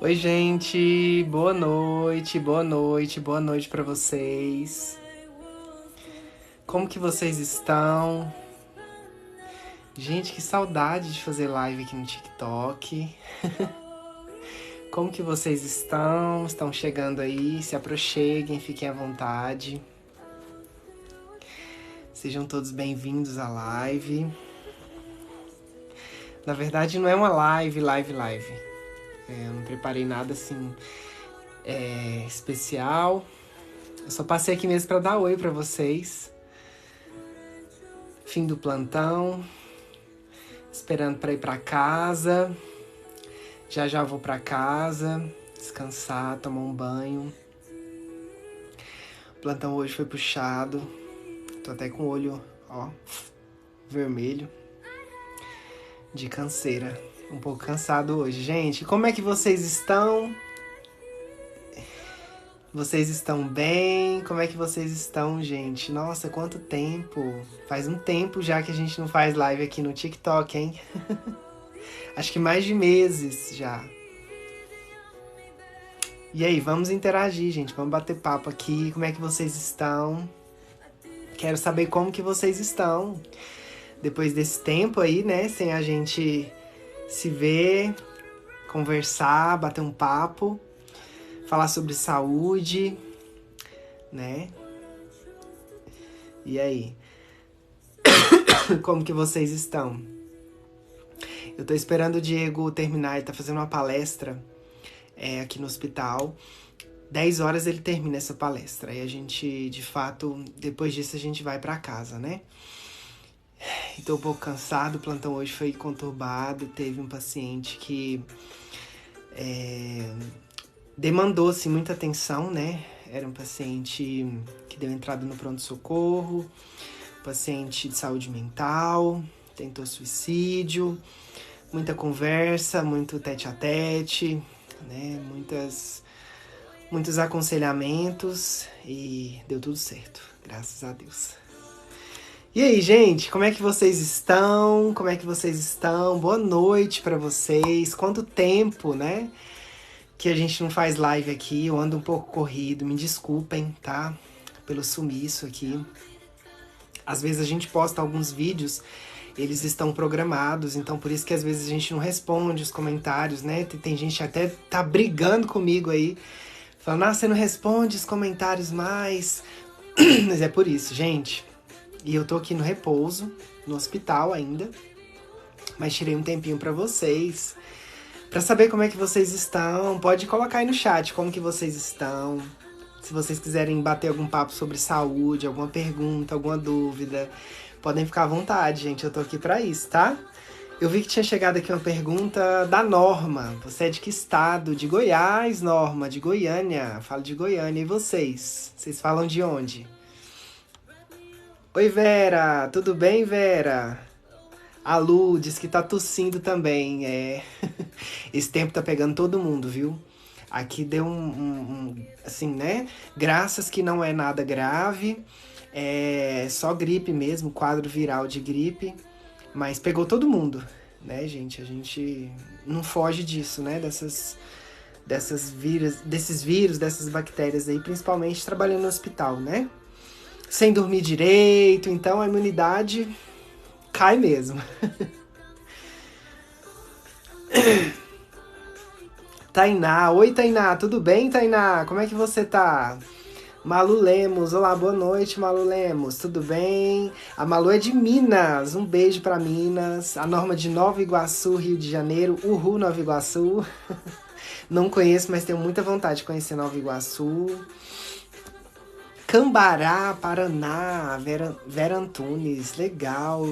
Oi, gente, boa noite, boa noite, boa noite pra vocês. Como que vocês estão? Gente, que saudade de fazer live aqui no TikTok. Como que vocês estão? Estão chegando aí? Se aproxeguem, fiquem à vontade. Sejam todos bem-vindos à live. Na verdade, não é uma live. Eu não preparei nada assim especial. Eu só passei aqui mesmo pra dar oi pra vocês. Fim do plantão. Esperando pra ir pra casa. Já já vou pra casa, descansar, tomar um banho. O plantão hoje foi puxado. Tô até com o olho, vermelho. De canseira. Um pouco cansado hoje. Gente, como é que vocês estão? Vocês estão bem? Como é que vocês estão, gente? Nossa, quanto tempo! Faz um tempo já que a gente não faz live aqui no TikTok, hein? Acho que mais de meses já. E aí, vamos interagir, gente. Vamos bater papo aqui. Como é que vocês estão? Quero saber como que vocês estão. Depois desse tempo aí, né? Sem a gente se ver, conversar, bater um papo. Falar sobre saúde, né? E aí? Como que vocês estão? Eu tô esperando o Diego terminar. Ele tá fazendo uma palestra aqui no hospital. 10 horas ele termina essa palestra. Aí a gente, de fato, depois disso a gente vai pra casa, né? E tô um pouco cansado, o plantão hoje foi conturbado. Teve um paciente que demandou, assim, muita atenção, né? Era um paciente que deu entrada no pronto-socorro, paciente de saúde mental, tentou suicídio, muita conversa, muito tete-a-tete, né? Muitos aconselhamentos e deu tudo certo, graças a Deus. E aí, gente, como é que vocês estão? Como é que vocês estão? Boa noite pra vocês. Quanto tempo, né? Que a gente não faz live aqui. Eu ando um pouco corrido, me desculpem, tá? Pelo sumiço aqui. Às vezes a gente posta alguns vídeos, eles estão programados, então por isso que às vezes a gente não responde os comentários, né? Tem gente que até tá brigando comigo aí, falando, você não responde os comentários mais. Mas é por isso, gente. E eu tô aqui no repouso, no hospital ainda, mas tirei um tempinho pra vocês, pra saber como é que vocês estão. Pode colocar aí no chat como que vocês estão. Se vocês quiserem bater algum papo sobre saúde, alguma pergunta, alguma dúvida, podem ficar à vontade, gente. Eu tô aqui pra isso, tá? Eu vi que tinha chegado aqui uma pergunta da Norma. Você é de que estado? De Goiás, Norma, de Goiânia. Falo de Goiânia. E vocês? Vocês falam de onde? Oi, Vera. Tudo bem, Vera? A Lu diz que tá tossindo também. Esse tempo tá pegando todo mundo, viu? Aqui deu assim, né? Graças que não é nada grave. É só gripe mesmo, quadro viral de gripe. Mas pegou todo mundo, né, gente? A gente não foge disso, né? Desses vírus, dessas bactérias aí, principalmente trabalhando no hospital, né? Sem dormir direito, então a imunidade cai mesmo. Tainá, oi Tainá, tudo bem Tainá? Como é que você tá? Malu Lemos, olá, boa noite Malu Lemos, tudo bem? A Malu é de Minas, um beijo pra Minas. A Norma de Nova Iguaçu, Rio de Janeiro, uhul Nova Iguaçu. Não conheço, mas tenho muita vontade de conhecer Nova Iguaçu. Cambará, Paraná, Vera Antunes, legal.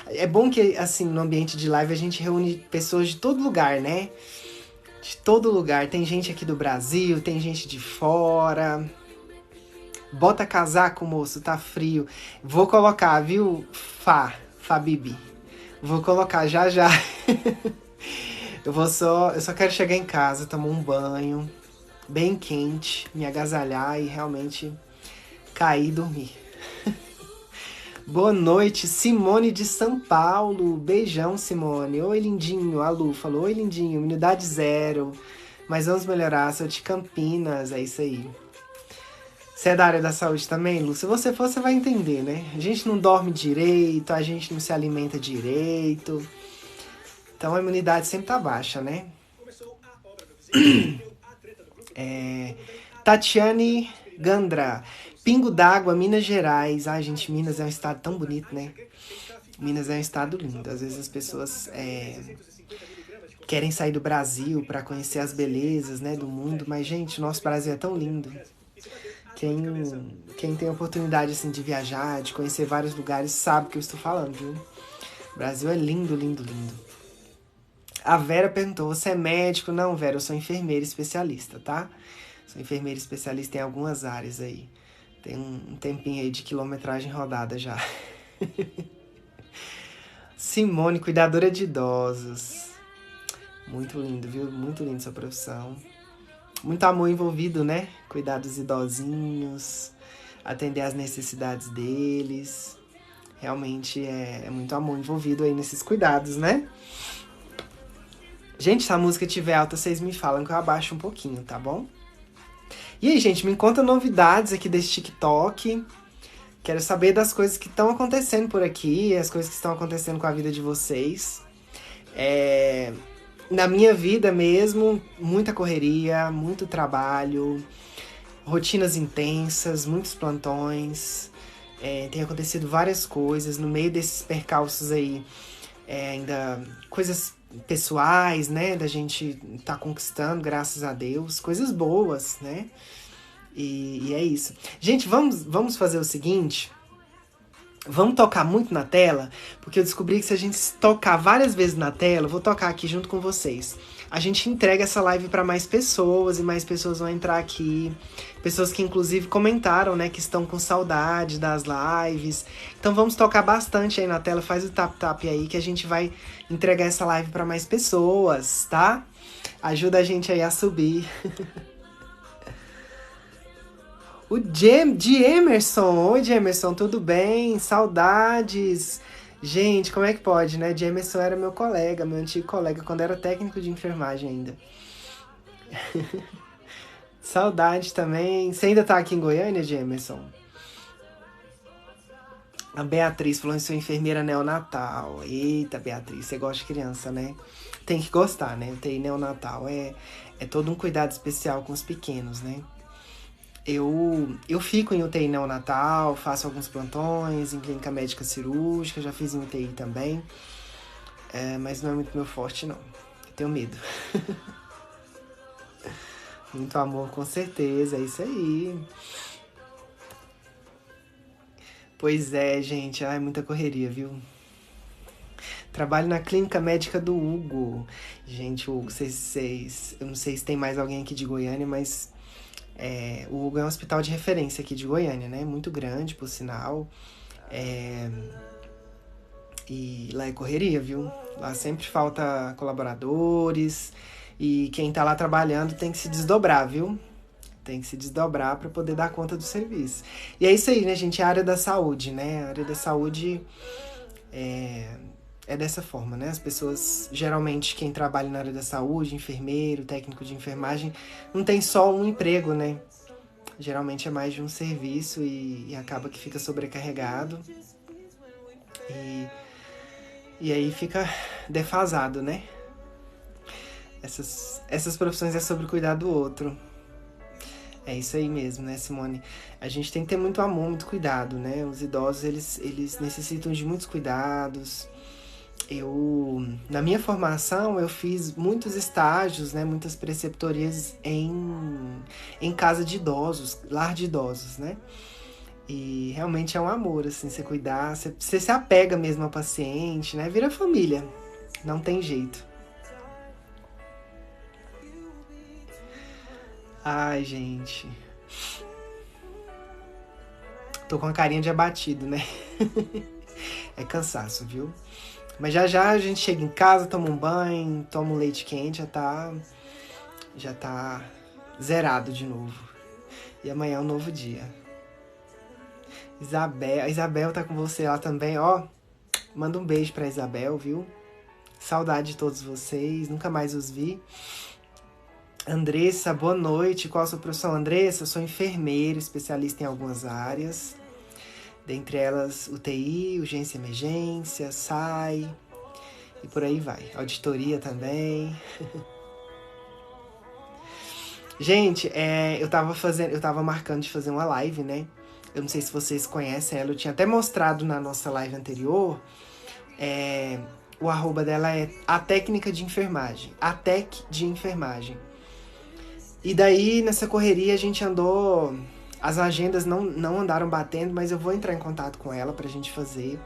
É bom que, assim, no ambiente de live a gente reúne pessoas de todo lugar, né? De todo lugar. Tem gente aqui do Brasil, tem gente de fora. Bota casaco, moço, tá frio. Vou colocar, viu, Fabibi? Vou colocar já já. Eu só quero chegar em casa, tomar um banho bem quente, me agasalhar e realmente cair e dormir. Boa noite, Simone de São Paulo. Beijão, Simone. Oi, lindinho. A Lu falou, oi, lindinho. Imunidade zero. Mas vamos melhorar. Sou de Campinas, é isso aí. Você é da área da saúde também, Lu? Se você for, você vai entender, né? A gente não dorme direito, a gente não se alimenta direito. Então a imunidade sempre tá baixa, né? Tatiane Gandra. Pingo d'Água, Minas Gerais. Ai, gente, Minas é um estado tão bonito, né? Minas é um estado lindo. Às vezes as pessoas querem sair do Brasil para conhecer as belezas, né, do mundo. Mas, gente, o nosso Brasil é tão lindo. Quem tem a oportunidade assim, de viajar, de conhecer vários lugares, sabe o que eu estou falando, viu? O Brasil é lindo, lindo, lindo. A Vera perguntou, você é médico? Não, Vera, eu sou enfermeira especialista, tá? Sou enfermeira especialista em algumas áreas aí. Tem um tempinho aí de quilometragem rodada já. Simone, cuidadora de idosos. Muito lindo, viu? Muito lindo sua profissão. Muito amor envolvido, né? Cuidar dos idosinhos, atender às necessidades deles. Realmente é muito amor envolvido aí nesses cuidados, né? Gente, se a música estiver alta, vocês me falam que eu abaixo um pouquinho, tá bom? E aí, gente, me conta novidades aqui desse TikTok. Quero saber das coisas que estão acontecendo por aqui, as coisas que estão acontecendo com a vida de vocês. Na minha vida mesmo, muita correria, muito trabalho, rotinas intensas, muitos plantões. Tem acontecido várias coisas no meio desses percalços aí. Ainda coisas pessoais, né? Da gente tá conquistando, graças a Deus. Coisas boas, né? E é isso. Gente, vamos fazer o seguinte. Vamos tocar muito na tela, porque eu descobri que se a gente tocar várias vezes na tela, eu vou tocar aqui junto com vocês. A gente entrega essa live para mais pessoas e mais pessoas vão entrar aqui. Pessoas que inclusive comentaram, né, que estão com saudade das lives. Então vamos tocar bastante aí na tela, faz o tap-tap aí que a gente vai entregar essa live para mais pessoas, tá? Ajuda a gente aí a subir. O de Emerson. Oi, Emerson, tudo bem? Saudades. Gente, como é que pode, né? De Emerson era meu colega, meu antigo colega, quando era técnico de enfermagem ainda. Saudade também. Você ainda tá aqui em Goiânia, Emerson? A Beatriz falou em sua enfermeira neonatal. Eita, Beatriz, você gosta de criança, né? Tem que gostar, né? UTI neonatal é todo um cuidado especial com os pequenos, né? Eu fico em UTI neonatal, faço alguns plantões em clínica médica cirúrgica, já fiz em UTI também. Mas não é muito meu forte, não. Eu tenho medo. Muito amor, com certeza, é isso aí. Pois é, gente, muita correria, viu? Trabalho na clínica médica do Hugo. Gente, o Hugo, eu não sei se tem mais alguém aqui de Goiânia, mas o Hugo é um hospital de referência aqui de Goiânia, né? Muito grande, por sinal. E lá é correria, viu? Lá sempre falta colaboradores. E quem tá lá trabalhando tem que se desdobrar, viu? Tem que se desdobrar para poder dar conta do serviço. E é isso aí, né, gente? É a área da saúde, né? A área da saúde é dessa forma, né? As pessoas, geralmente, quem trabalha na área da saúde, enfermeiro, técnico de enfermagem, não tem só um emprego, né? Geralmente é mais de um serviço e acaba que fica sobrecarregado. E aí fica defasado, né? Essas profissões é sobre cuidar do outro. É isso aí mesmo, né, Simone? A gente tem que ter muito amor, muito cuidado, né? Os idosos, eles necessitam de muitos cuidados. Na minha formação, eu fiz muitos estágios, né? Muitas preceptorias em casa de idosos, lar de idosos, né? E realmente é um amor, assim, você cuidar, você se apega mesmo ao paciente, né? Vira família, não tem jeito. Ai, gente. Tô com a carinha de abatido, né? É cansaço, viu? Mas já a gente chega em casa, toma um banho, toma um leite quente, já tá zerado de novo. E amanhã é um novo dia. Isabel, a Isabel tá com você lá também, ó. Manda um beijo pra Isabel, viu? Saudade de todos vocês, nunca mais os vi. Andressa, boa noite. Qual a sua profissão? Andressa, eu sou enfermeira, especialista em algumas áreas. Dentre elas, UTI, urgência e emergência, SAI e por aí vai. Auditoria também. Gente, eu tava marcando de fazer uma live, né? Eu não sei se vocês conhecem ela, eu tinha até mostrado na nossa live anterior. O arroba dela é a técnica de enfermagem. A tech de enfermagem. E daí, nessa correria, a gente andou... As agendas não andaram batendo, mas eu vou entrar em contato com ela pra gente fazer.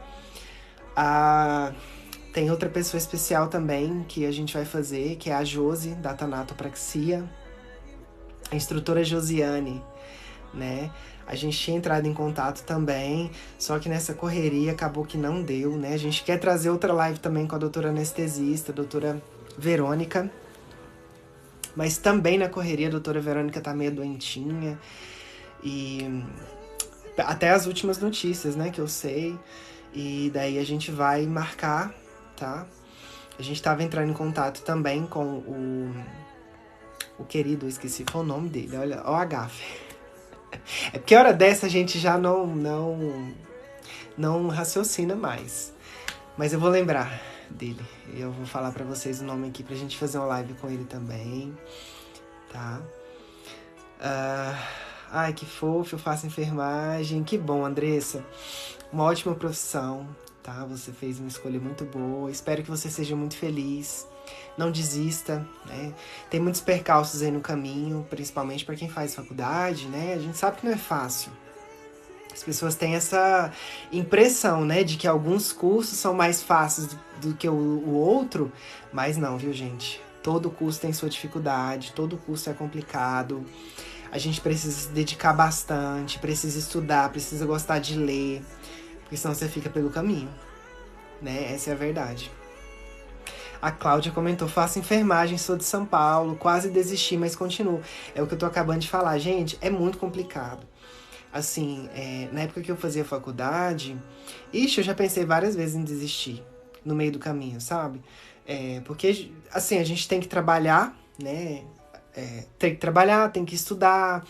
Tem outra pessoa especial também que a gente vai fazer, que é a Josi, da Tanatopraxia. A instrutora Josiane, né? A gente tinha entrado em contato também, só que nessa correria acabou que não deu, né? A gente quer trazer outra live também com a doutora anestesista, a doutora Verônica. Mas também na correria a doutora Verônica tá meio doentinha. E até as últimas notícias, né, que eu sei. E daí a gente vai marcar, tá? A gente tava entrando em contato também com o querido, esqueci qual o nome dele, olha, ó a gafe. É porque a hora dessa a gente já não raciocina mais. Mas eu vou lembrar dele. Eu vou falar pra vocês o nome aqui pra gente fazer uma live com ele também, tá? Ai, que fofo, eu faço enfermagem. Que bom, Andressa. Uma ótima profissão, tá? Você fez uma escolha muito boa. Espero que você seja muito feliz. Não desista, né? Tem muitos percalços aí no caminho, principalmente para quem faz faculdade, né? A gente sabe que não é fácil. As pessoas têm essa impressão, né? De que alguns cursos são mais fáceis do que o outro. Mas não, viu, gente? Todo curso tem sua dificuldade, todo curso é complicado. A gente precisa se dedicar bastante, precisa estudar, precisa gostar de ler, porque senão você fica pelo caminho, né? Essa é a verdade. A Cláudia comentou, faço enfermagem, sou de São Paulo, quase desisti, mas continuo. É o que eu tô acabando de falar. Gente, é muito complicado. Assim, na época que eu fazia faculdade, eu já pensei várias vezes em desistir no meio do caminho, sabe? Porque, assim, a gente tem que trabalhar, né? Tem que trabalhar, tem que estudar,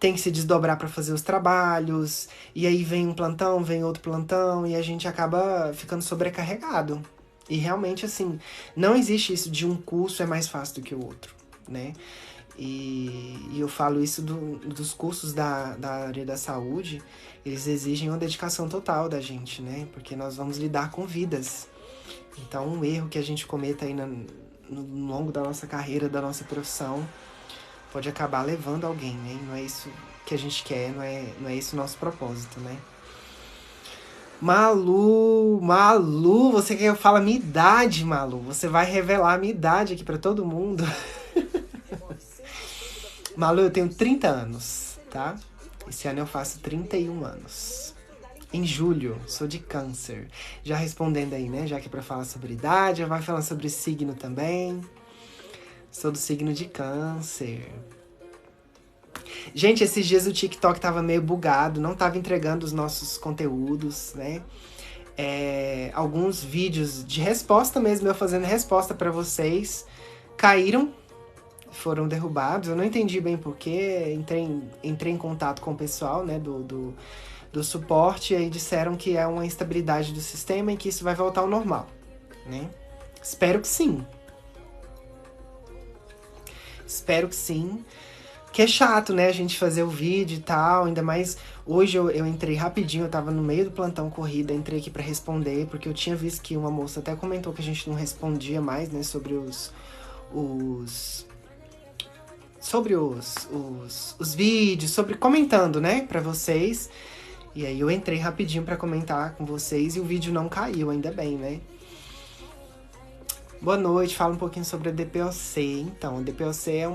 tem que se desdobrar para fazer os trabalhos, e aí vem um plantão, vem outro plantão, e a gente acaba ficando sobrecarregado. E realmente, assim, não existe isso de um curso é mais fácil do que o outro, né? E eu falo isso dos cursos da área da saúde, eles exigem uma dedicação total da gente, né? Porque nós vamos lidar com vidas. Então, um erro que a gente cometa aí no longo da nossa carreira, da nossa profissão, pode acabar levando alguém, né? Não é isso que a gente quer, não é esse o nosso propósito, né? Malu, você quer que eu fale a minha idade, Malu? Você vai revelar a minha idade aqui pra todo mundo. Malu, eu tenho 30 anos, tá? Esse ano eu faço 31 anos. Em julho, sou de câncer. Já respondendo aí, né? Já que é pra falar sobre idade, já vai falando sobre signo também. Sou do signo de câncer. Gente, esses dias o TikTok tava meio bugado, não tava entregando os nossos conteúdos, né? Alguns vídeos de resposta mesmo, eu fazendo resposta pra vocês, caíram, foram derrubados. Eu não entendi bem porquê, entrei em contato com o pessoal, né, do suporte, e aí disseram que é uma instabilidade do sistema e que isso vai voltar ao normal, né? Espero que sim. Espero que sim. Que é chato, né, a gente fazer o vídeo e tal, ainda mais... Hoje eu entrei rapidinho, eu tava no meio do plantão corrida, entrei aqui pra responder, porque eu tinha visto que uma moça até comentou que a gente não respondia mais, né, sobre os vídeos, sobre comentando, né, pra vocês. E aí eu entrei rapidinho pra comentar com vocês e o vídeo não caiu, ainda bem, né? Boa noite, fala um pouquinho sobre a DPOC. Então, a DPOC é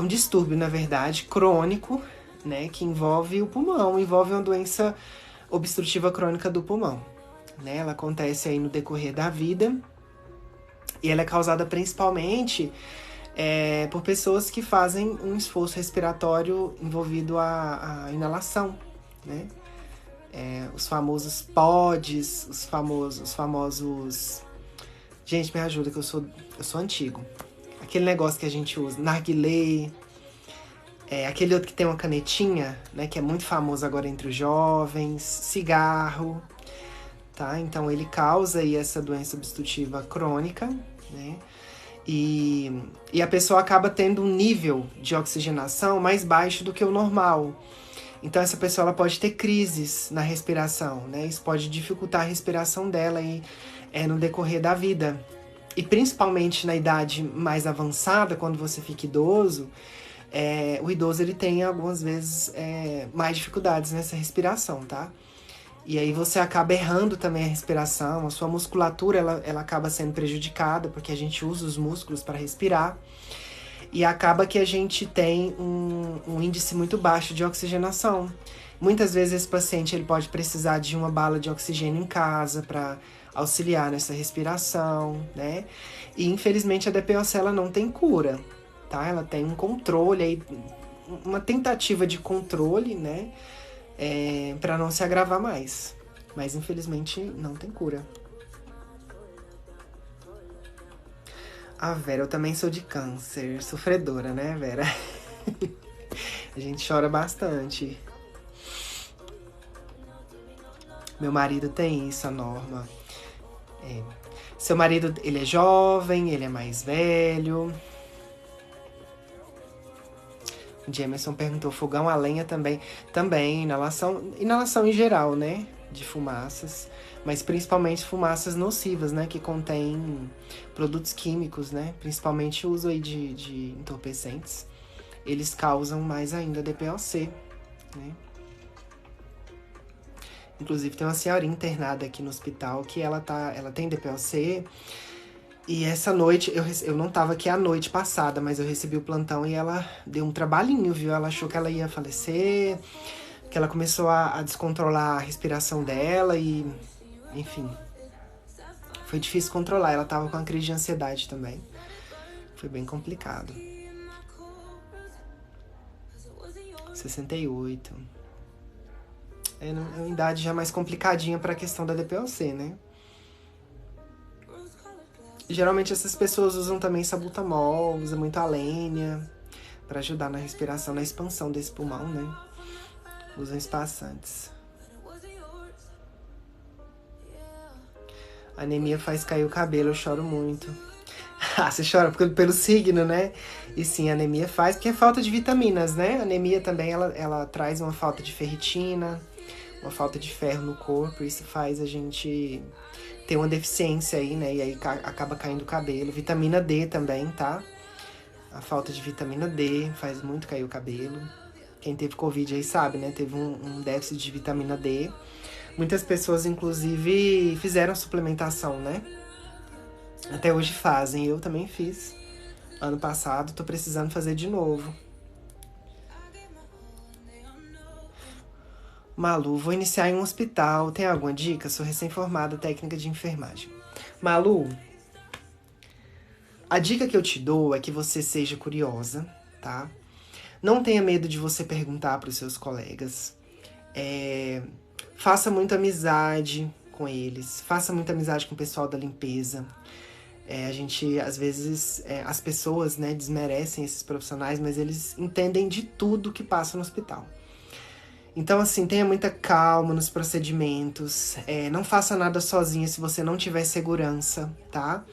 um distúrbio, na verdade, crônico, né, que envolve o pulmão, envolve uma doença obstrutiva crônica do pulmão, né? Ela acontece aí no decorrer da vida e ela é causada principalmente por pessoas que fazem um esforço respiratório envolvido a inalação, né? Os famosos pods, os famosos... Gente, me ajuda que eu sou antigo. Aquele negócio que a gente usa, narguilé, aquele outro que tem uma canetinha, né, que é muito famoso agora entre os jovens, cigarro, tá? Então ele causa aí essa doença obstrutiva crônica, né? E a pessoa acaba tendo um nível de oxigenação mais baixo do que o normal. Então essa pessoa ela pode ter crises na respiração, né? Isso pode dificultar a respiração dela aí, no decorrer da vida. E principalmente na idade mais avançada, quando você fica idoso, o idoso ele tem algumas vezes mais dificuldades nessa respiração, tá? E aí você acaba errando também a respiração, a sua musculatura ela acaba sendo prejudicada, porque a gente usa os músculos para respirar. E acaba que a gente tem um índice muito baixo de oxigenação. Muitas vezes esse paciente ele pode precisar de uma bala de oxigênio em casa para auxiliar nessa respiração, né? E infelizmente a DPOC ela não tem cura, tá? Ela tem um controle aí, uma tentativa de controle, né? Para não se agravar mais. Mas infelizmente não tem cura. A Vera, eu também sou de câncer, sofredora, né, Vera? A gente chora bastante. Meu marido tem isso, a Norma. Seu marido, ele é jovem, ele é mais velho. O Jamerson perguntou, fogão a lenha também. Também, inalação em geral, né? De fumaças. Mas principalmente fumaças nocivas, né? Que contêm produtos químicos, né? Principalmente o uso aí de entorpecentes. Eles causam mais ainda DPOC, né? Inclusive tem uma senhorinha internada aqui no hospital que ela tem DPOC. E essa noite, eu não tava aqui a noite passada, mas eu recebi o plantão e ela deu um trabalhinho, viu? Ela achou que ela ia falecer, que ela começou a descontrolar a respiração dela e... Enfim, foi difícil controlar. Ela tava com uma crise de ansiedade também. Foi bem complicado. 68. É uma idade já mais complicadinha pra questão da DPOC, né? Geralmente essas pessoas usam também salbutamol, usam muito alênia pra ajudar na respiração, na expansão desse pulmão, né? Usam espaçantes. A anemia faz cair o cabelo, eu choro muito. Ah, você chora pelo signo, né? E sim, a anemia faz, porque é falta de vitaminas, né? A anemia também, ela traz uma falta de ferritina, uma falta de ferro no corpo. Isso faz a gente ter uma deficiência aí, né? E aí acaba caindo o cabelo. Vitamina D também, tá? A falta de vitamina D faz muito cair o cabelo. Quem teve Covid aí sabe, né? Teve um déficit de vitamina D. Muitas pessoas, inclusive, fizeram suplementação, né? Até hoje fazem. Eu também fiz. Ano passado, tô precisando fazer de novo. Malu, vou iniciar em um hospital. Tem alguma dica? Sou recém-formada técnica de enfermagem. Malu, a dica que eu te dou é que você seja curiosa, tá? Não tenha medo de você perguntar para os seus colegas. Faça muita amizade com eles. Faça muita amizade com o pessoal da limpeza. A gente, às vezes, as pessoas, né, desmerecem esses profissionais, mas eles entendem de tudo que passa no hospital. Então, assim, tenha muita calma nos procedimentos. Não faça nada sozinha se você não tiver segurança, tá?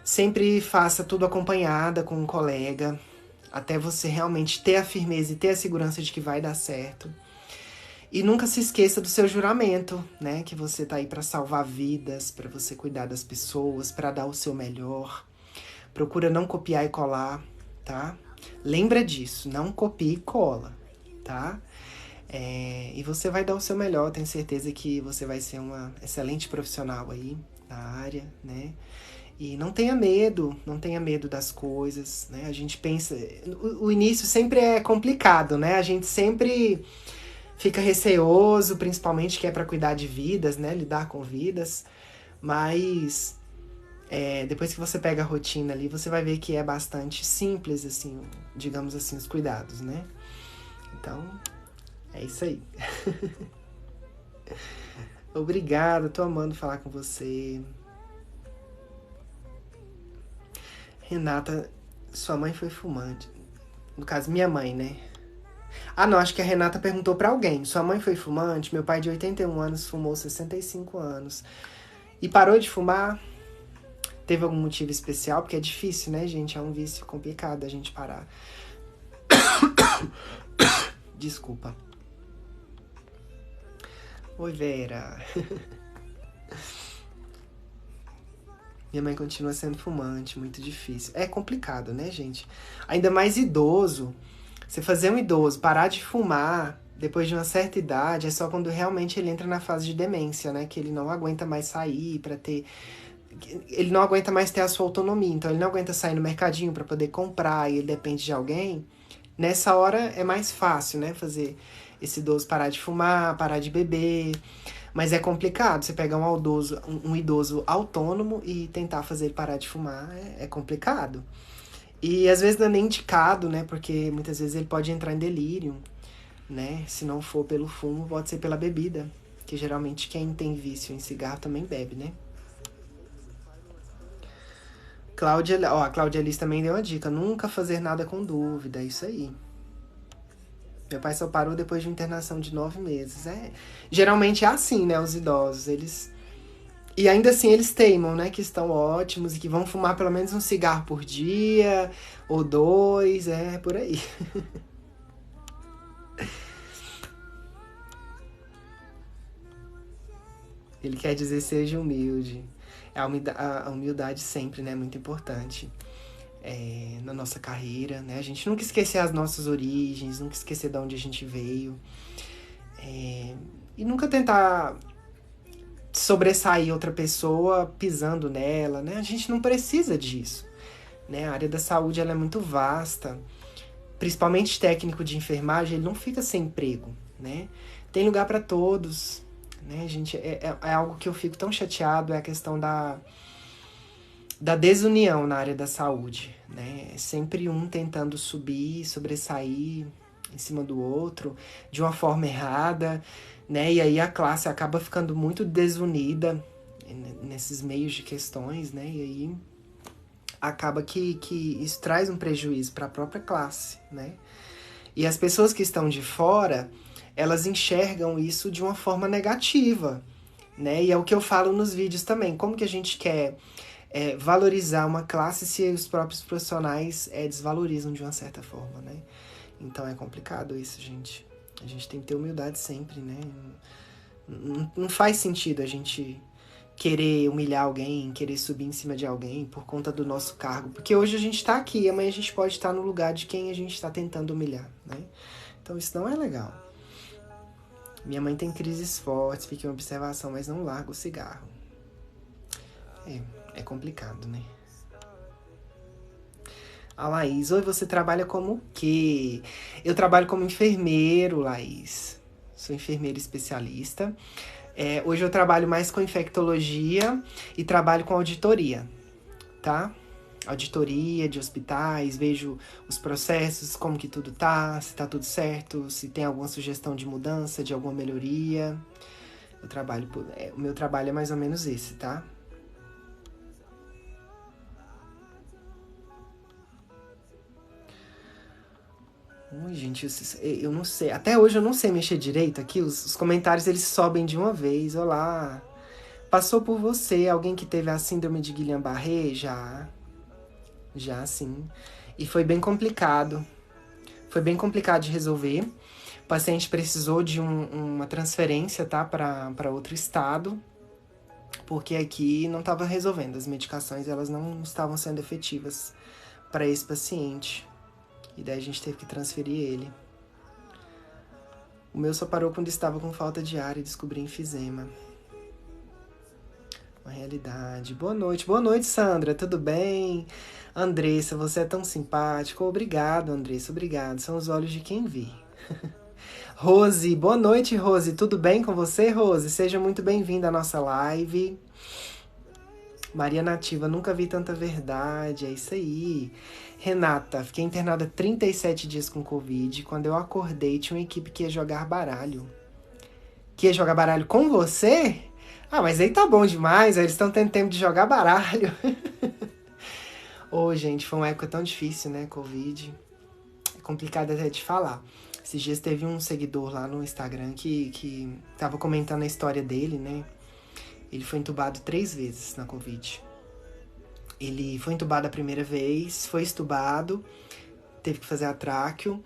Sempre faça tudo acompanhada com um colega, até você realmente ter a firmeza e ter a segurança de que vai dar certo. E nunca se esqueça do seu juramento, né? Que você tá aí para salvar vidas, para você cuidar das pessoas, para dar o seu melhor. Procura não copiar e colar, tá? Lembra disso, não copie e cola, tá? E você vai dar o seu melhor, tenho certeza que você vai ser uma excelente profissional aí na área, né? E não tenha medo das coisas, né? A gente pensa... O início sempre é complicado, né? A gente sempre fica receoso, principalmente que é para cuidar de vidas, né? Lidar com vidas. Mas depois que você pega a rotina ali, você vai ver que é bastante simples, assim, digamos assim, os cuidados, né? Então, é isso aí. Obrigado, tô amando falar com você. Renata, sua mãe foi fumante. No caso, minha mãe, né? Ah, não, acho que a Renata perguntou pra alguém. Sua mãe foi fumante? Meu pai de 81 anos fumou 65 anos. E parou de fumar? Teve algum motivo especial? Porque é difícil, né, gente? É um vício complicado a gente parar. Desculpa. Oi, Vera. Minha mãe continua sendo fumante, muito difícil. É complicado, né, gente? Ainda mais idoso. Você fazer um idoso parar de fumar depois de uma certa idade é só quando realmente ele entra na fase de demência, né? Que ele não aguenta mais sair para ter. Ele não aguenta mais ter a sua autonomia. Então ele não aguenta sair no mercadinho para poder comprar e ele depende de alguém. Nessa hora é mais fácil, né? Fazer esse idoso parar de fumar, parar de beber. Mas é complicado. Você pegar um idoso autônomo e tentar fazer ele parar de fumar é complicado. E às vezes não é nem indicado, né? Porque muitas vezes ele pode entrar em delírio, né? Se não for pelo fumo, pode ser pela bebida. Que geralmente quem tem vício em cigarro também bebe, né? Cláudia, ó, a Cláudia Alice também deu uma dica. Nunca fazer nada com dúvida, é isso aí. Meu pai só parou depois de uma internação de 9 meses. Geralmente é assim, né? Os idosos, eles... E ainda assim eles teimam, né? Que estão ótimos e que vão fumar pelo menos um cigarro por dia, ou dois, por aí. Ele quer dizer seja humilde. A humildade sempre, né? Muito importante na nossa carreira, né? A gente nunca esquecer as nossas origens, nunca esquecer de onde a gente veio. E nunca tentar sobressair outra pessoa pisando nela, né? A gente não precisa disso, né? A área da saúde ela é muito vasta, principalmente técnico de enfermagem, ele não fica sem emprego, né? Tem lugar para todos, né, gente? É algo que eu fico tão chateado, é a questão da desunião na área da saúde, né? É sempre um tentando subir, sobressair em cima do outro, de uma forma errada, né? E aí a classe acaba ficando muito desunida nesses meios de questões, né? E aí acaba que isso traz um prejuízo para a própria classe, né? E as pessoas que estão de fora, elas enxergam isso de uma forma negativa, né? E é o que eu falo nos vídeos também. Como que a gente quer valorizar uma classe se os próprios profissionais desvalorizam de uma certa forma, né? Então é complicado isso, gente. A gente tem que ter humildade sempre, né? Não faz sentido a gente querer humilhar alguém, querer subir em cima de alguém por conta do nosso cargo. Porque hoje a gente tá aqui, amanhã a gente pode estar no lugar de quem a gente tá tentando humilhar, né? Então isso não é legal. Minha mãe tem crises fortes, fica em observação, mas não larga o cigarro. É complicado, né? A Laís, oi, você trabalha como o quê? Eu trabalho como enfermeiro, Laís. Sou enfermeira especialista. Hoje eu trabalho mais com infectologia e trabalho com auditoria, tá? Auditoria de hospitais, vejo os processos, como que tudo tá, se tá tudo certo, se tem alguma sugestão de mudança, de alguma melhoria. O meu trabalho é mais ou menos esse, tá? Ui, gente, eu não sei. Até hoje eu não sei mexer direito aqui. Os comentários eles sobem de uma vez. Olá. Passou por você alguém que teve a síndrome de Guillain-Barré? Já. Já, sim. E foi bem complicado. Foi bem complicado de resolver. O paciente precisou de uma transferência, tá? Para outro estado. Porque aqui não estava resolvendo. As medicações elas não estavam sendo efetivas para esse paciente. E daí a gente teve que transferir ele. O meu só parou quando estava com falta de ar e descobri enfisema. Uma realidade. Boa noite, Sandra, tudo bem? Andressa, você é tão simpática. Obrigado, Andressa, obrigado. São os olhos de quem vê. Rose, boa noite, Rose. Tudo bem com você, Rose? Seja muito bem-vinda à nossa live. Maria Nativa, nunca vi tanta verdade, é isso aí. Renata, fiquei internada 37 dias com Covid. Quando eu acordei, tinha uma equipe que ia jogar baralho. Que ia jogar baralho com você? Ah, mas aí tá bom demais, eles estão tendo tempo de jogar baralho. Ô, gente, foi uma época tão difícil, né, Covid. É complicado até de falar. Esses dias teve um seguidor lá no Instagram que tava comentando a história dele, né? Ele foi entubado 3 vezes na Covid. Ele foi entubado a primeira vez, foi estubado, teve que fazer a tráqueo.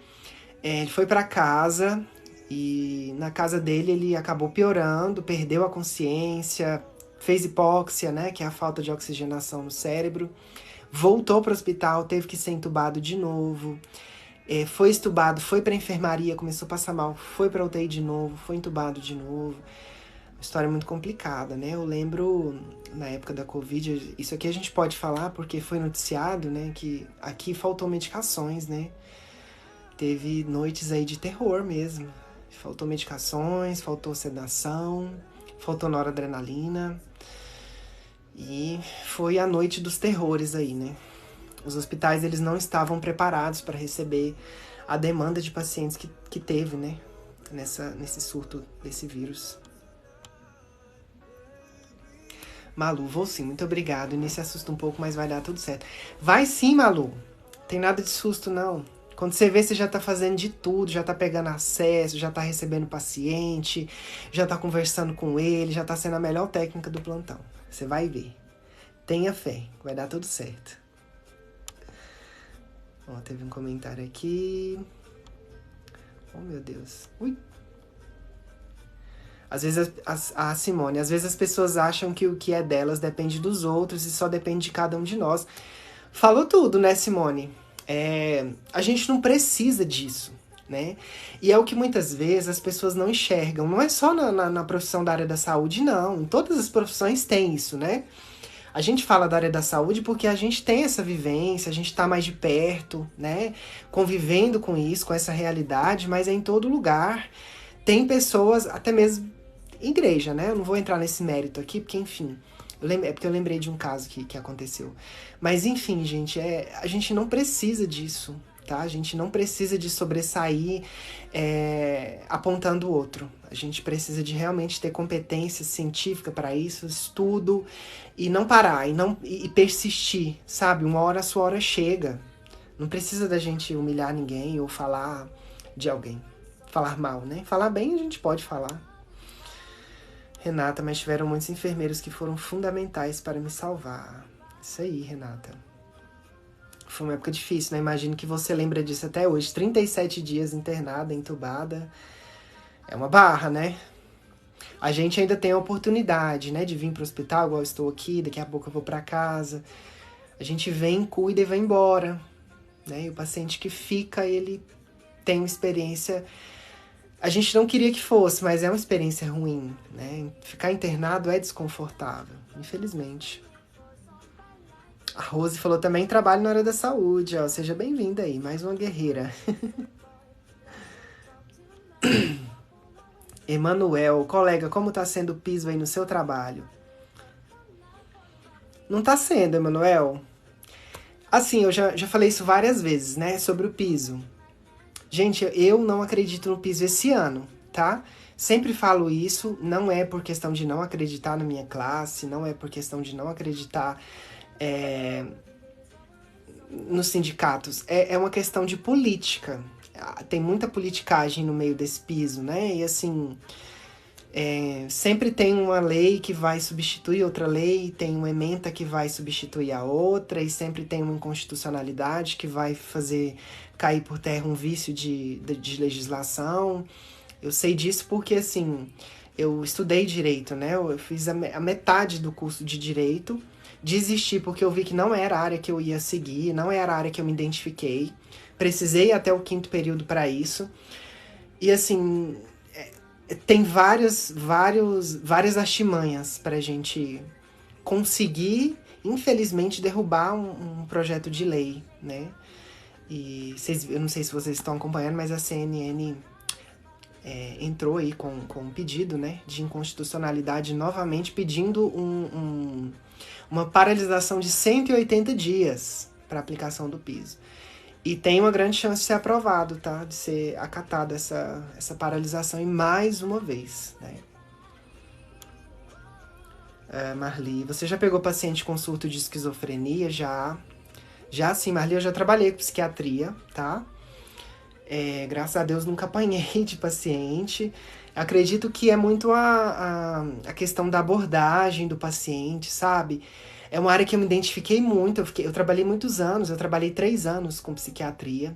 Ele foi pra casa e na casa dele ele acabou piorando, perdeu a consciência, fez hipóxia, né, que é a falta de oxigenação no cérebro. Voltou para o hospital, teve que ser entubado de novo. Foi estubado, foi pra enfermaria, começou a passar mal, foi pra UTI de novo, foi entubado de novo. Uma história muito complicada, né? Eu lembro, na época da Covid, isso aqui a gente pode falar porque foi noticiado, né? Que aqui faltou medicações, né? Teve noites aí de terror mesmo. Faltou medicações, faltou sedação, faltou noradrenalina. E foi a noite dos terrores aí, né? Os hospitais, eles não estavam preparados para receber a demanda de pacientes que teve, né? Nesse surto desse vírus. Malu, vou sim, muito obrigado. Inês assusta um pouco, mas vai dar tudo certo. Vai sim, Malu. Tem nada de susto, não. Quando você vê, você já tá fazendo de tudo, já tá pegando acesso, já tá recebendo paciente, já tá conversando com ele, já tá sendo a melhor técnica do plantão. Você vai ver. Tenha fé, vai dar tudo certo. Ó, teve um comentário aqui. Oh, meu Deus. Ui. Às vezes, a Simone, às vezes as pessoas acham que o que é delas depende dos outros e só depende de cada um de nós. Falou tudo, né, Simone? A gente não precisa disso, né? E é o que muitas vezes as pessoas não enxergam. Não é só na profissão da área da saúde, não. Em todas as profissões tem isso, né? A gente fala da área da saúde porque a gente tem essa vivência, a gente tá mais de perto, né? Convivendo com isso, com essa realidade, mas é em todo lugar. Tem pessoas, até mesmo igreja, né? Eu não vou entrar nesse mérito aqui, porque, enfim, é porque eu lembrei de um caso que aconteceu. Mas, enfim, gente, a gente não precisa disso, tá? A gente não precisa de sobressair apontando o outro. A gente precisa de realmente ter competência científica para isso, estudo, e não parar, e persistir, sabe? Uma hora a sua hora chega. Não precisa da gente humilhar ninguém ou falar de alguém. Falar mal, né? Falar bem a gente pode falar. Renata, mas tiveram muitos enfermeiros que foram fundamentais para me salvar. Isso aí, Renata. Foi uma época difícil, né? Imagino que você lembra disso até hoje. 37 dias internada, entubada. É uma barra, né? A gente ainda tem a oportunidade, né? De vir para o hospital, igual eu estou aqui. Daqui a pouco eu vou para casa. A gente vem, cuida e vai embora. Né? E o paciente que fica, ele tem uma experiência... A gente não queria que fosse, mas é uma experiência ruim, né? Ficar internado é desconfortável, infelizmente. A Rose falou também, trabalho na área da saúde, ó. Seja bem-vinda aí, mais uma guerreira. Emanuel, colega, como tá sendo o piso aí no seu trabalho? Não tá sendo, Emanuel. Assim, eu já falei isso várias vezes, né? Sobre o piso. Gente, eu não acredito no piso esse ano, tá? Sempre falo isso, não é por questão de não acreditar na minha classe, não é por questão de não acreditar nos sindicatos. É uma questão de política. Tem muita politicagem no meio desse piso, né? E assim, sempre tem uma lei que vai substituir outra lei, tem uma ementa que vai substituir a outra, e sempre tem uma inconstitucionalidade que vai fazer cair por terra um vício de legislação. Eu sei disso porque, assim, eu estudei Direito, né? Eu fiz a metade do curso de Direito, desisti porque eu vi que não era a área que eu ia seguir, não era a área que eu me identifiquei. Precisei ir até o 5º período para isso. E, assim, tem várias artimanhas pra gente conseguir, infelizmente, derrubar um projeto de lei, né? E eu não sei se vocês estão acompanhando, mas a CNN entrou aí com um pedido, né, de inconstitucionalidade novamente, pedindo uma paralisação de 180 dias para aplicação do piso. E tem uma grande chance de ser aprovado, tá? De ser acatada essa paralisação e mais uma vez, né? Marli. Você já pegou paciente com surto de esquizofrenia? Já. Já sim, Marli, eu já trabalhei com psiquiatria, tá? Graças a Deus nunca apanhei de paciente. Acredito que é muito a questão da abordagem do paciente, sabe? É uma área que eu me identifiquei muito. Eu trabalhei muitos anos, eu trabalhei 3 anos com psiquiatria.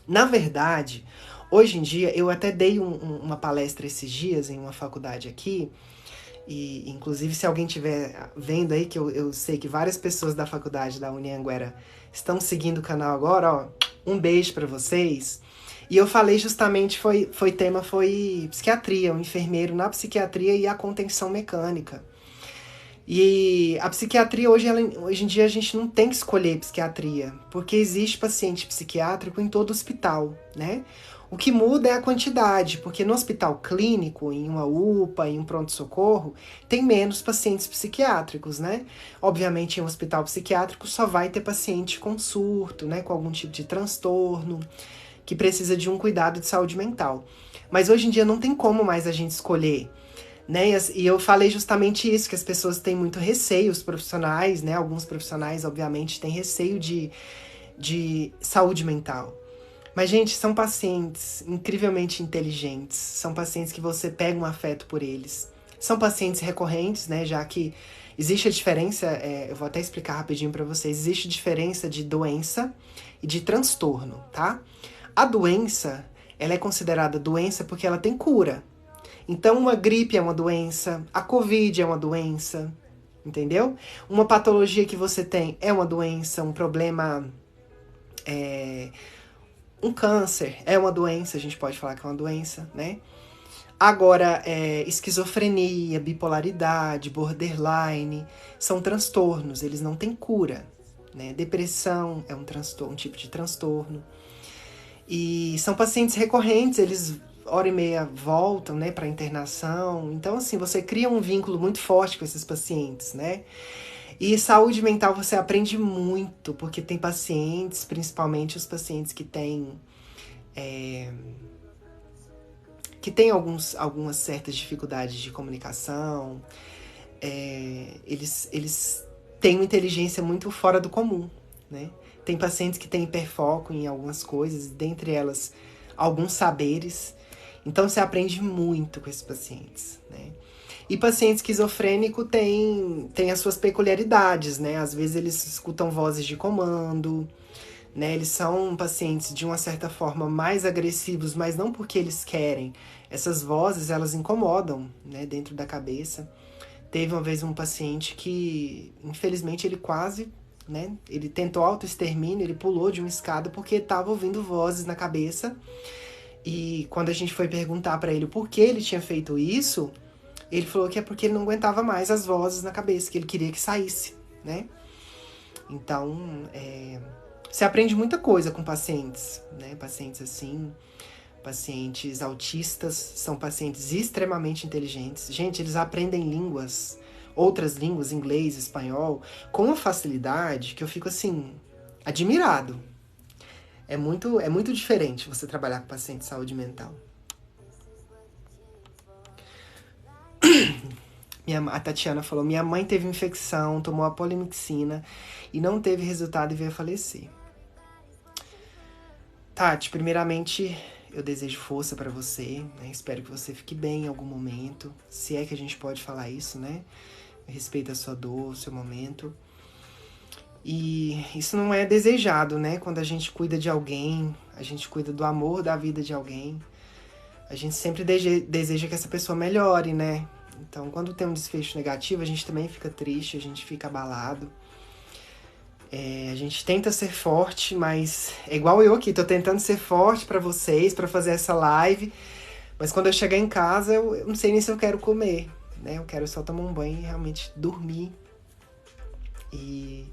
Na verdade, hoje em dia, eu até dei uma palestra esses dias em uma faculdade aqui. E, inclusive, se alguém estiver vendo aí, que eu sei que várias pessoas da faculdade da Unianguera estão seguindo o canal agora, ó, um beijo para vocês. E eu falei justamente, tema foi psiquiatria, o enfermeiro na psiquiatria e a contenção mecânica. E a psiquiatria, hoje em dia, a gente não tem que escolher psiquiatria, porque existe paciente psiquiátrico em todo hospital, né? O que muda é a quantidade, porque no hospital clínico, em uma UPA, em um pronto-socorro, tem menos pacientes psiquiátricos, né? Obviamente, em um hospital psiquiátrico só vai ter paciente com surto, né? Com algum tipo de transtorno, que precisa de um cuidado de saúde mental. Mas hoje em dia não tem como mais a gente escolher, né? E eu falei justamente isso, que as pessoas têm muito receio, os profissionais, né? Alguns profissionais, obviamente, têm receio de saúde mental. Mas, gente, são pacientes incrivelmente inteligentes. São pacientes que você pega um afeto por eles. São pacientes recorrentes, né? Já que existe a diferença, eu vou até explicar rapidinho para vocês. Existe diferença de doença e de transtorno, tá? A doença, ela é considerada doença porque ela tem cura. Então, uma gripe é uma doença, a Covid é uma doença, entendeu? Uma patologia que você tem é uma doença, um problema... Um câncer é uma doença, a gente pode falar que é uma doença, né? Agora, esquizofrenia, bipolaridade, borderline, são transtornos, eles não têm cura, né? Depressão é um tipo de transtorno. E são pacientes recorrentes, eles hora e meia voltam, né, para internação. Então, assim, você cria um vínculo muito forte com esses pacientes, né? E saúde mental você aprende muito, porque tem pacientes, principalmente os pacientes que têm algumas certas dificuldades de comunicação, eles têm uma inteligência muito fora do comum, né? Tem pacientes que têm hiperfoco em algumas coisas, dentre elas alguns saberes. Então você aprende muito com esses pacientes, né? E paciente esquizofrênico tem as suas peculiaridades, né? Às vezes eles escutam vozes de comando, né? Eles são pacientes de uma certa forma mais agressivos, mas não porque eles querem. Essas vozes, elas incomodam, né? Dentro da cabeça. Teve uma vez um paciente que, infelizmente, ele quase, né? Ele tentou autoextermínio, ele pulou de uma escada porque estava ouvindo vozes na cabeça. E quando a gente foi perguntar para ele por que ele tinha feito isso, ele falou que é porque ele não aguentava mais as vozes na cabeça, que ele queria que saísse, né? Então, você aprende muita coisa com pacientes, né? Pacientes assim, pacientes autistas, são pacientes extremamente inteligentes. Gente, eles aprendem línguas, outras línguas, inglês, espanhol, com uma facilidade que eu fico, assim, admirado. É muito diferente você trabalhar com paciente de saúde mental. A Tatiana falou, minha mãe teve infecção, tomou a polimixina e não teve resultado e veio a falecer. Tati, primeiramente, eu desejo força pra você, né? Espero que você fique bem em algum momento, se é que a gente pode falar isso, né? Respeita a sua dor, o seu momento. E isso não é desejado, né? Quando a gente cuida de alguém, a gente cuida do amor da vida de alguém, a gente sempre deseja que essa pessoa melhore, né? Então, quando tem um desfecho negativo, a gente também fica triste, a gente fica abalado. A gente tenta ser forte, mas é igual eu aqui, tô tentando ser forte pra vocês, pra fazer essa live. Mas quando eu chegar em casa, eu não sei nem se eu quero comer, né? Eu quero só tomar um banho e realmente dormir. E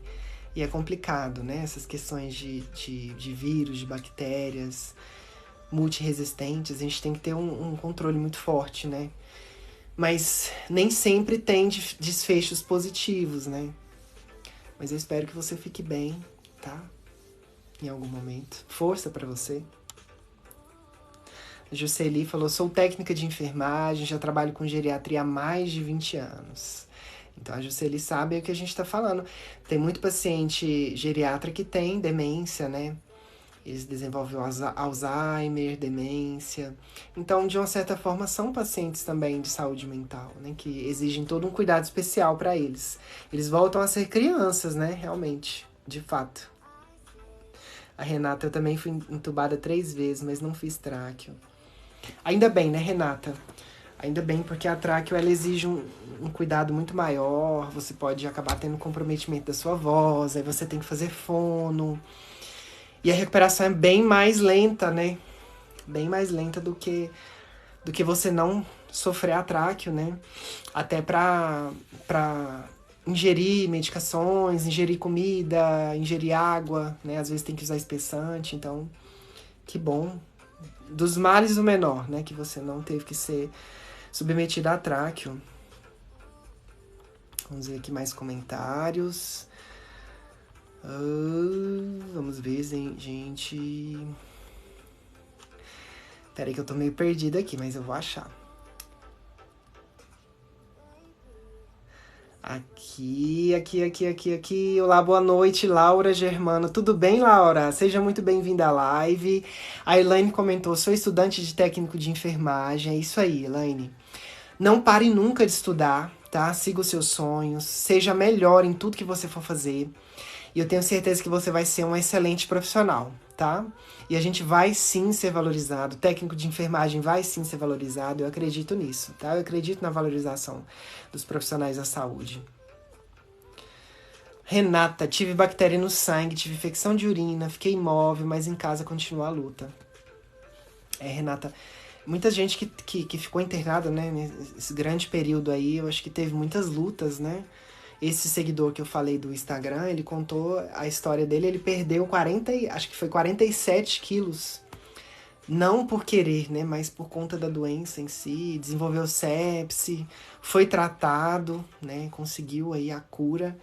é complicado, né? Essas questões de vírus, de bactérias multiresistentes, a gente tem que ter um controle muito forte, né? Mas nem sempre tem desfechos positivos, né? Mas eu espero que você fique bem, tá? Em algum momento. Força pra você. A Jusceli falou, sou técnica de enfermagem, já trabalho com geriatria há mais de 20 anos. Então a Juceli sabe o que a gente tá falando. Tem muito paciente geriatra que tem demência, né? Eles desenvolvem Alzheimer, demência. Então, de uma certa forma, são pacientes também de saúde mental, né? Que exigem todo um cuidado especial para eles. Eles voltam a ser crianças, né? Realmente, de fato. A Renata, eu também fui entubada 3 vezes, mas não fiz tráqueo. Ainda bem, né, Renata? Ainda bem, porque a tráqueo, ela exige um cuidado muito maior. Você pode acabar tendo comprometimento da sua voz, aí você tem que fazer fono. E a recuperação é bem mais lenta, né? Bem mais lenta do que você não sofrer a tráqueo, né? Até pra ingerir medicações, ingerir comida, ingerir água, né? Às vezes tem que usar espessante, então, que bom. Dos males o menor, né? Que você não teve que ser submetido a tráqueo. Vamos ver aqui mais comentários. Vamos ver, gente. Peraí que eu tô meio perdida aqui, mas eu vou achar. Aqui. Olá, boa noite, Laura Germano. Tudo bem, Laura? Seja muito bem-vinda à live. A Elaine comentou, sou estudante de técnico de enfermagem. É isso aí, Elaine. Não pare nunca de estudar, tá? Siga os seus sonhos. Seja melhor em tudo que você for fazer. E eu tenho certeza que você vai ser um excelente profissional, tá? E a gente vai sim ser valorizado. O técnico de enfermagem vai sim ser valorizado. Eu acredito nisso, tá? Eu acredito na valorização dos profissionais da saúde. Renata, tive bactéria no sangue, tive infecção de urina, fiquei imóvel, mas em casa continua a luta. Renata, muita gente que ficou internada, né, nesse grande período aí, eu acho que teve muitas lutas, né? Esse seguidor que eu falei do Instagram, ele contou a história dele, ele perdeu 47 quilos. Não por querer, né, mas por conta da doença em si, desenvolveu sepse, foi tratado, né, conseguiu aí a cura,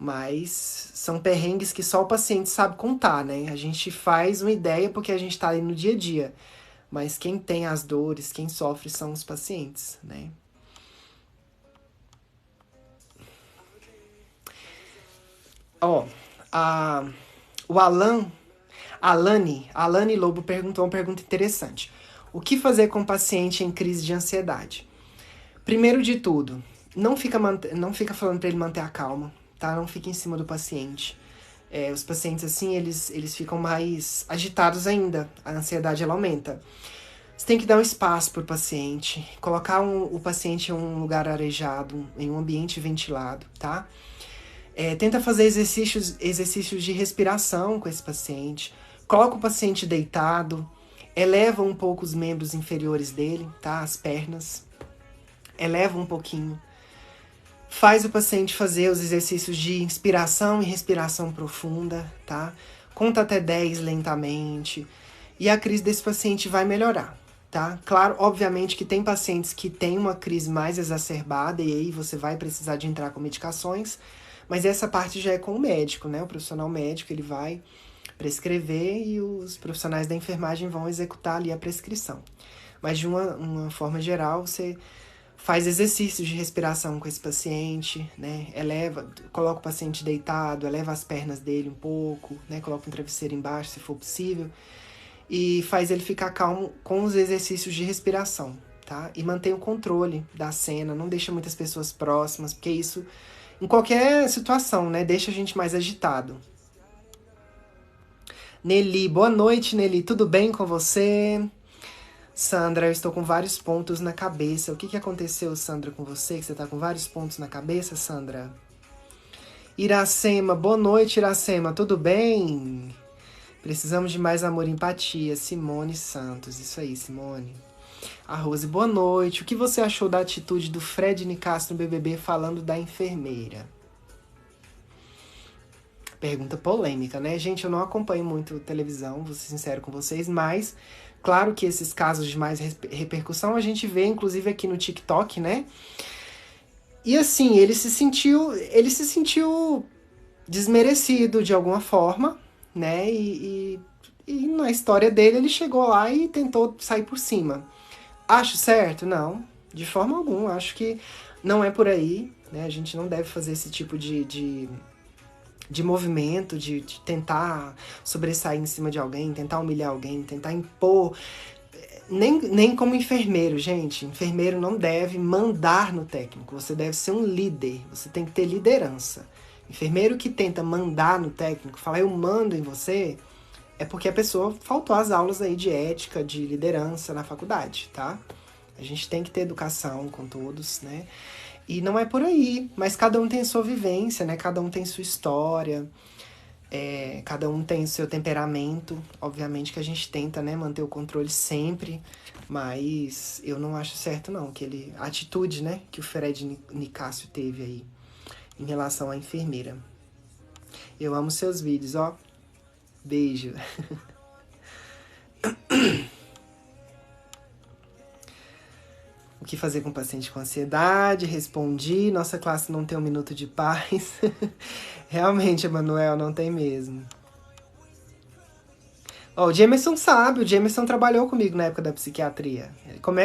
mas são perrengues que só o paciente sabe contar, né? A gente faz uma ideia porque a gente tá ali no dia a dia, mas quem tem as dores, quem sofre são os pacientes, né? O Alane Lobo perguntou uma pergunta interessante. O que fazer com o paciente em crise de ansiedade? Primeiro de tudo, não fica falando para ele manter a calma, tá? Não fica em cima do paciente. Os pacientes, assim, eles ficam mais agitados ainda. A ansiedade, ela aumenta. Você tem que dar um espaço pro paciente, colocar o paciente em um lugar arejado, em um ambiente ventilado, tá? Tenta fazer exercícios de respiração com esse paciente. Coloca o paciente deitado. Eleva um pouco os membros inferiores dele, tá? As pernas. Eleva um pouquinho. Faz o paciente fazer os exercícios de inspiração e respiração profunda, tá? Conta até 10 lentamente. E a crise desse paciente vai melhorar, tá? Claro, obviamente que tem pacientes que têm uma crise mais exacerbada e aí você vai precisar de entrar com medicações. Mas essa parte já é com o médico, né? O profissional médico, ele vai prescrever e os profissionais da enfermagem vão executar ali a prescrição. Mas de uma forma geral, você faz exercícios de respiração com esse paciente, né? Coloca o paciente deitado, eleva as pernas dele um pouco, né? Coloca um travesseiro embaixo, se for possível. E faz ele ficar calmo com os exercícios de respiração, tá? E mantém o controle da cena, não deixa muitas pessoas próximas, porque isso, em qualquer situação, né? Deixa a gente mais agitado. Nelly, boa noite, Nelly. Tudo bem com você? Sandra, eu estou com vários pontos na cabeça. O que aconteceu, Sandra, com você? Que você está com vários pontos na cabeça, Sandra? Iracema, boa noite, Iracema. Tudo bem? Precisamos de mais amor e empatia. Simone Santos, isso aí, Simone. A Rose, boa noite. O que você achou da atitude do Fred Nicastro no BBB falando da enfermeira? Pergunta polêmica, né? Gente, eu não acompanho muito televisão, vou ser sincero com vocês, mas claro que esses casos de mais repercussão a gente vê, inclusive aqui no TikTok, né? E assim, ele se sentiu desmerecido de alguma forma, né? E na história dele ele chegou lá e tentou sair por cima. Acho certo? Não, de forma alguma. Acho que não é por aí, né? A gente não deve fazer esse tipo de movimento, de tentar sobressair em cima de alguém, tentar humilhar alguém, tentar impor. Nem como enfermeiro, gente. Enfermeiro não deve mandar no técnico. Você deve ser um líder. Você tem que ter liderança. Enfermeiro que tenta mandar no técnico, falar eu mando em você, é porque a pessoa faltou às aulas aí de ética, de liderança na faculdade, tá? A gente tem que ter educação com todos, né? E não é por aí, mas cada um tem sua vivência, né? Cada um tem sua história, cada um tem o seu temperamento. Obviamente que a gente tenta, né, manter o controle sempre, mas eu não acho certo não, a atitude, né, que o Fred Nicásio teve aí em relação à enfermeira. Eu amo seus vídeos, ó. Beijo. O que fazer com paciente com ansiedade? Respondi. Nossa classe não tem um minuto de paz. Realmente, Emanuel, não tem mesmo. Oh, o Jamerson sabe, o Jamerson trabalhou comigo na época da psiquiatria. Como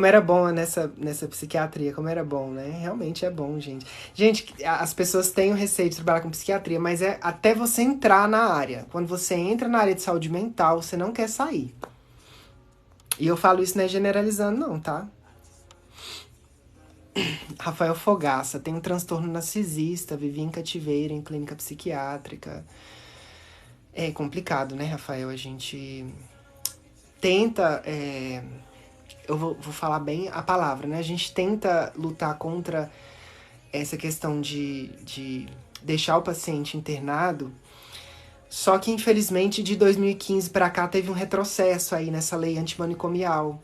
era bom nessa psiquiatria, como era bom, né? Realmente é bom, gente. Gente, as pessoas têm o receio de trabalhar com psiquiatria, mas é até você entrar na área. Quando você entra na área de saúde mental, você não quer sair. E eu falo isso não é generalizando, não, tá? Rafael Fogaça tem um transtorno narcisista, vivia em cativeiro, em clínica psiquiátrica. É complicado, né, Rafael? A gente tenta. Eu vou falar bem a palavra, né? A gente tenta lutar contra essa questão de deixar o paciente internado. Só que, infelizmente, de 2015 para cá teve um retrocesso aí nessa lei antimanicomial.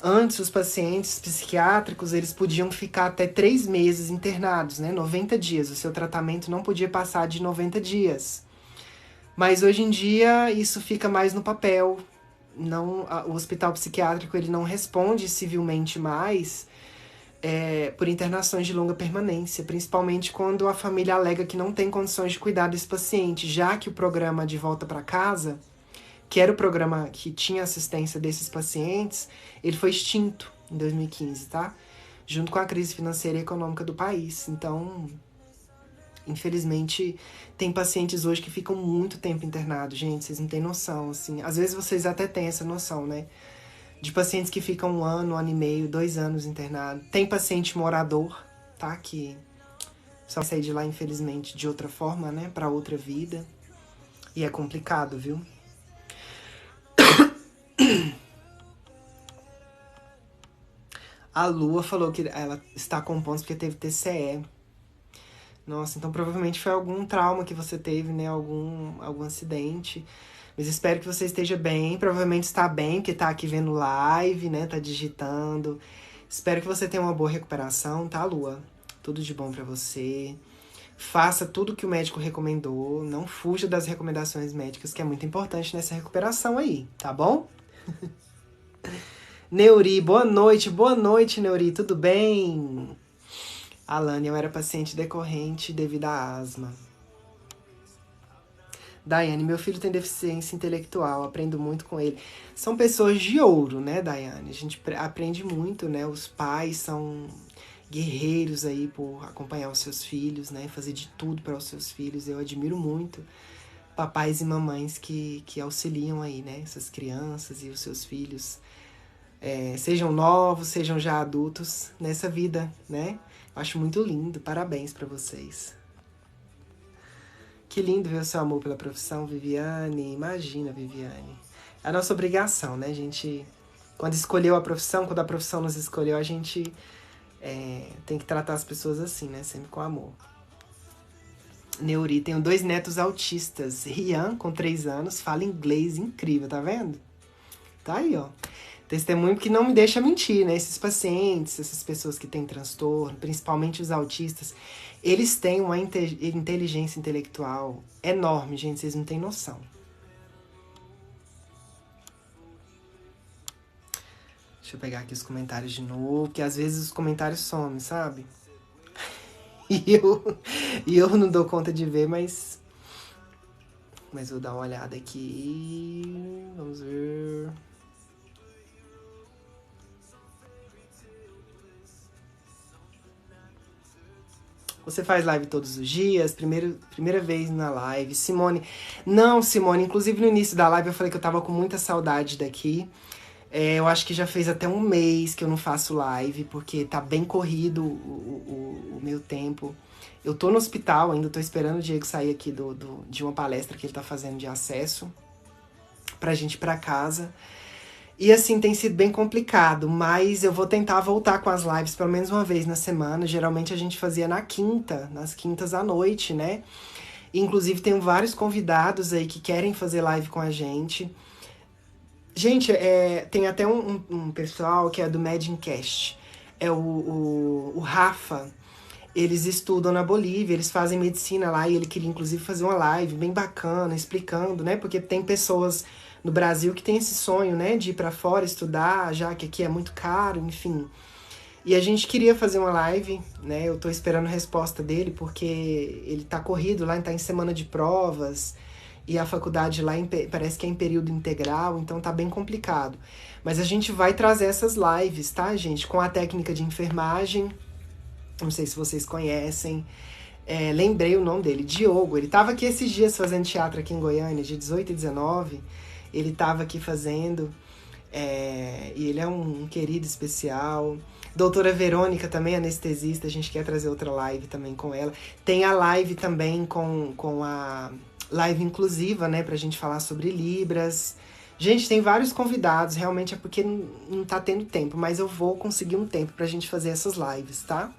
Antes, os pacientes psiquiátricos, eles podiam ficar até 3 meses internados, né? 90 dias. O seu tratamento não podia passar de 90 dias. Mas hoje em dia, isso fica mais no papel. Não, o hospital psiquiátrico ele não responde civilmente mais por internações de longa permanência, principalmente quando a família alega que não tem condições de cuidar desse paciente, já que o programa de volta para casa, que era o programa que tinha assistência desses pacientes, ele foi extinto em 2015, tá? Junto com a crise financeira e econômica do país. Então, infelizmente, tem pacientes hoje que ficam muito tempo internados, gente, vocês não têm noção, assim. Às vezes vocês até têm essa noção, né? De pacientes que ficam 1 ano e meio, 2 anos internados. Tem paciente morador, tá? Que só sai de lá, infelizmente, de outra forma, né? Pra outra vida. E é complicado, viu? A Lua falou que ela está com pontos porque teve TCE. Nossa, então provavelmente foi algum trauma que você teve, né? Algum acidente. Mas espero que você esteja bem. Provavelmente está bem, porque tá aqui vendo live, né? Tá digitando. Espero que você tenha uma boa recuperação, tá, Lua? Tudo de bom pra você. Faça tudo que o médico recomendou. Não fuja das recomendações médicas, que é muito importante nessa recuperação aí, tá bom? Neuri, boa noite, Neuri, tudo bem? Alane, eu era paciente decorrente devido à asma. Daiane, meu filho tem deficiência intelectual, aprendo muito com ele. São pessoas de ouro, né, Daiane? A gente aprende muito, né? Os pais são guerreiros aí por acompanhar os seus filhos, né? Fazer de tudo para os seus filhos. Eu admiro muito papais e mamães que auxiliam aí, né? Essas crianças e os seus filhos. Sejam novos, sejam já adultos nessa vida, né? Acho muito lindo. Parabéns para vocês. Que lindo ver o seu amor pela profissão, Viviane. Imagina, Viviane. É a nossa obrigação, né? A gente, quando escolheu a profissão, quando a profissão nos escolheu, a gente tem que tratar as pessoas assim, né? Sempre com amor. Neuri, tenho 2 netos autistas. Rian, com 3 anos, fala inglês incrível, tá vendo? Tá aí, ó. Testemunho que não me deixa mentir, né? Esses pacientes, essas pessoas que têm transtorno, principalmente os autistas, eles têm uma inteligência intelectual enorme, gente, vocês não têm noção. Deixa eu pegar aqui os comentários de novo, porque às vezes os comentários somem, sabe? E eu não dou conta de ver, mas vou dar uma olhada aqui. Vamos ver. Você faz live todos os dias? Primeira vez na live. Simone. Não, Simone. Inclusive no início da live eu falei que eu tava com muita saudade daqui. Eu acho que já fez até um mês que eu não faço live, porque tá bem corrido o meu tempo. Eu tô no hospital ainda, tô esperando o Diego sair aqui de uma palestra que ele tá fazendo de acesso pra gente ir pra casa. E assim, tem sido bem complicado, mas eu vou tentar voltar com as lives pelo menos uma vez na semana. Geralmente a gente fazia nas quintas à noite, né? Inclusive tenho vários convidados aí que querem fazer live com a gente. Gente, tem até um pessoal que é do Medincast. É o Rafa. Eles estudam na Bolívia, eles fazem medicina lá e ele queria inclusive fazer uma live bem bacana, explicando, né? Porque tem pessoas no Brasil que tem esse sonho, né? De ir pra fora estudar, já que aqui é muito caro, enfim. E a gente queria fazer uma live, né? Eu tô esperando a resposta dele, porque ele tá corrido lá, tá em semana de provas. E a faculdade lá parece que é em período integral, então tá bem complicado. Mas a gente vai trazer essas lives, tá, gente? Com a técnica de enfermagem. Não sei se vocês conhecem. Lembrei o nome dele, Diogo. Ele tava aqui esses dias fazendo teatro aqui em Goiânia, de 18 e 19. Ele tava aqui fazendo. E ele é um querido especial. Doutora Verônica também, anestesista. A gente quer trazer outra live também com ela. Tem a live também com a live inclusiva, né? Pra gente falar sobre Libras. Gente, tem vários convidados. Realmente é porque não tá tendo tempo. Mas eu vou conseguir um tempo pra gente fazer essas lives, tá?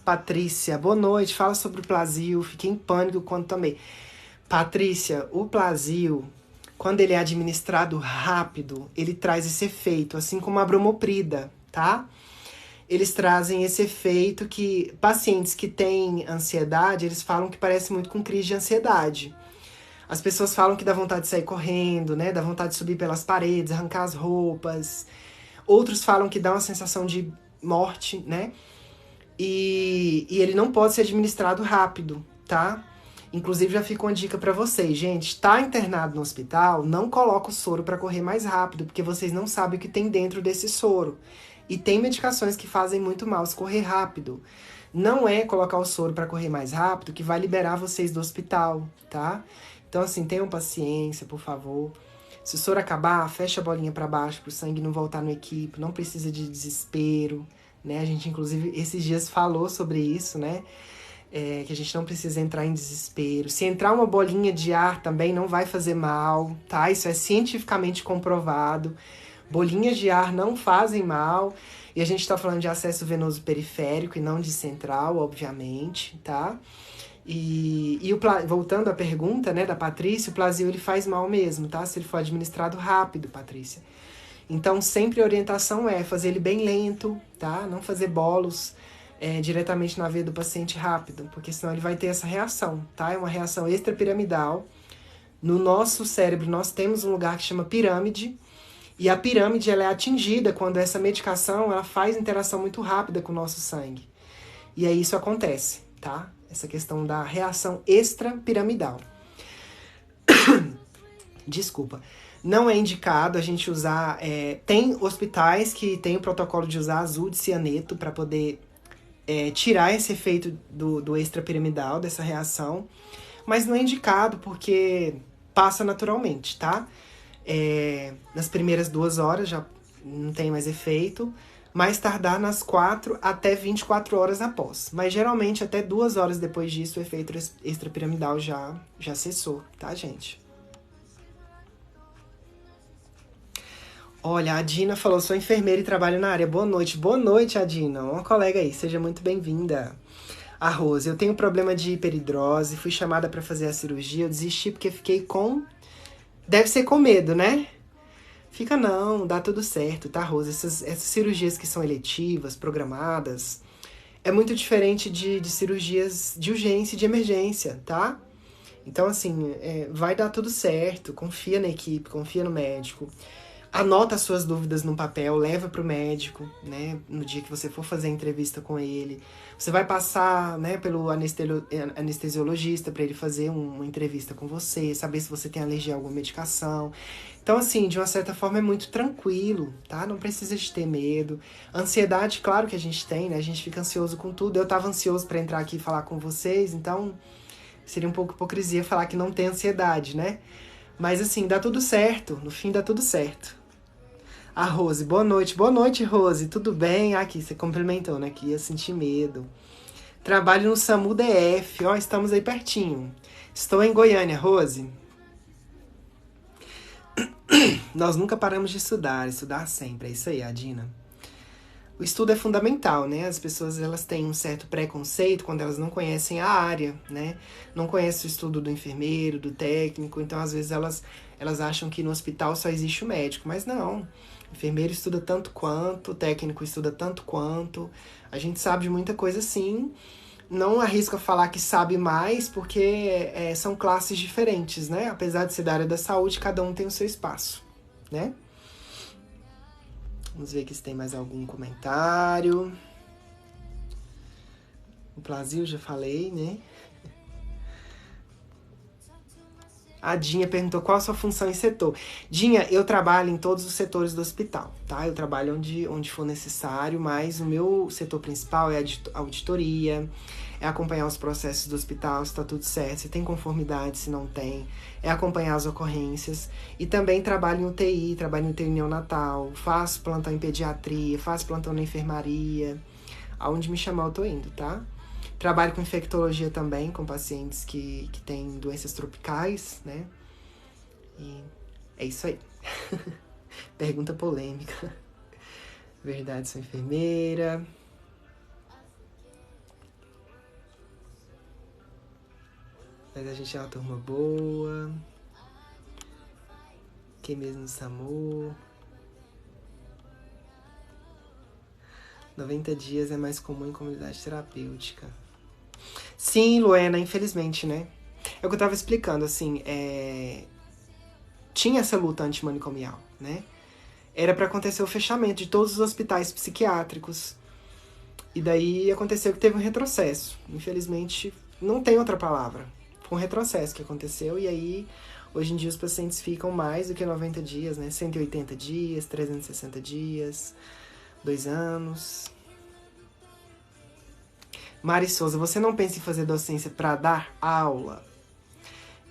Patrícia, boa noite. Fala sobre o Plasil. Fiquei em pânico quando tomei. Patrícia, o Plasil, quando ele é administrado rápido, ele traz esse efeito, assim como a bromoprida, tá? Eles trazem esse efeito que pacientes que têm ansiedade, eles falam que parece muito com crise de ansiedade. As pessoas falam que dá vontade de sair correndo, né? Dá vontade de subir pelas paredes, arrancar as roupas. Outros falam que dá uma sensação de morte, né? E ele não pode ser administrado rápido, tá? Inclusive, já fica uma dica pra vocês, gente. Tá internado no hospital, não coloca o soro pra correr mais rápido, porque vocês não sabem o que tem dentro desse soro. E tem medicações que fazem muito mal se correr rápido. Não é colocar o soro pra correr mais rápido que vai liberar vocês do hospital, tá? Então, assim, tenham paciência, por favor. Se o soro acabar, fecha a bolinha pra baixo pro sangue não voltar no equipo. Não precisa de desespero, né? A gente, inclusive, esses dias falou sobre isso, né? Que a gente não precisa entrar em desespero. Se entrar uma bolinha de ar também não vai fazer mal, tá? Isso é cientificamente comprovado. Bolinhas de ar não fazem mal. E a gente tá falando de acesso venoso periférico e não de central, obviamente, tá? Voltando à pergunta, né, da Patrícia, o Plasil ele faz mal mesmo, tá? Se ele for administrado rápido, Patrícia. Então, sempre a orientação é fazer ele bem lento, tá? Não fazer bolos diretamente na veia do paciente rápido, porque senão ele vai ter essa reação, tá? É uma reação extrapiramidal. No nosso cérebro, nós temos um lugar que chama pirâmide, e a pirâmide ela é atingida quando essa medicação ela faz interação muito rápida com o nosso sangue. E aí isso acontece, tá? Essa questão da reação extrapiramidal. Desculpa. Não é indicado a gente usar... tem hospitais que tem o protocolo de usar azul de cianeto para poder tirar esse efeito do extrapiramidal, dessa reação. Mas não é indicado porque passa naturalmente, tá? Nas primeiras 2 horas já não tem mais efeito. Mais tardar nas 4 até 24 horas após. Mas geralmente até 2 horas depois disso o efeito extrapiramidal já cessou, tá, gente? Olha, a Dina falou, sou enfermeira e trabalho na área. Boa noite, Adina. Uma colega aí, seja muito bem-vinda. A Rose, eu tenho problema de hiperidrose, fui chamada pra fazer a cirurgia, eu desisti porque fiquei com... Deve ser com medo, né? Fica não, dá tudo certo, tá, Rose? Essas cirurgias que são eletivas, programadas, é muito diferente de cirurgias de urgência e de emergência, tá? Então, assim, vai dar tudo certo, confia na equipe, confia no médico. Anota as suas dúvidas num papel, leva para o médico, né? No dia que você for fazer a entrevista com ele. Você vai passar, né, pelo anestesiologista para ele fazer uma entrevista com você, saber se você tem alergia a alguma medicação. Então, assim, de uma certa forma é muito tranquilo, tá? Não precisa de ter medo. Ansiedade, claro que a gente tem, né? A gente fica ansioso com tudo. Eu tava ansioso para entrar aqui e falar com vocês, então seria um pouco hipocrisia falar que não tem ansiedade, né? Mas assim, dá tudo certo. No fim dá tudo certo. A Rose, boa noite. Boa noite, Rose. Tudo bem? Aqui, você complementou, né? Que ia sentir medo. Trabalho no SAMU DF. Ó, estamos aí pertinho. Estou em Goiânia, Rose. Nós nunca paramos de estudar sempre. É isso aí, Adina. O estudo é fundamental, né? As pessoas, elas têm um certo preconceito quando elas não conhecem a área, né? Não conhecem o estudo do enfermeiro, do técnico, então às vezes elas acham que no hospital só existe o médico, mas não. O enfermeiro estuda tanto quanto, o técnico estuda tanto quanto. A gente sabe de muita coisa sim. Não arrisca falar que sabe mais, porque são classes diferentes, né? Apesar de ser da área da saúde, cada um tem o seu espaço, né? Vamos ver aqui se tem mais algum comentário. O Brasil, já falei, né? A Dinha perguntou qual a sua função em setor. Dinha, eu trabalho em todos os setores do hospital, tá? Eu trabalho onde for necessário, mas o meu setor principal é a auditoria, é acompanhar os processos do hospital, se tá tudo certo, se tem conformidade, se não tem, é acompanhar as ocorrências. E também trabalho em UTI, trabalho em UTI neonatal, faço plantão em pediatria, faço plantão na enfermaria. Aonde me chamar eu tô indo, tá? Trabalho com infectologia também, com pacientes que têm doenças tropicais, né? E é isso aí. Pergunta polêmica. Verdade, sou enfermeira. Mas a gente é uma turma boa. Quem mesmo no SAMU. 90 dias é mais comum em comunidade terapêutica. Sim, Luena, infelizmente, né? É o que eu tava explicando, assim, tinha essa luta antimanicomial, né? Era pra acontecer o fechamento de todos os hospitais psiquiátricos. E daí aconteceu que teve um retrocesso. Infelizmente, não tem outra palavra. Foi um retrocesso que aconteceu e aí, hoje em dia, os pacientes ficam mais do que 90 dias, né? 180 dias, 360 dias, 2 anos... Mari Souza, você não pensa em fazer docência para dar aula?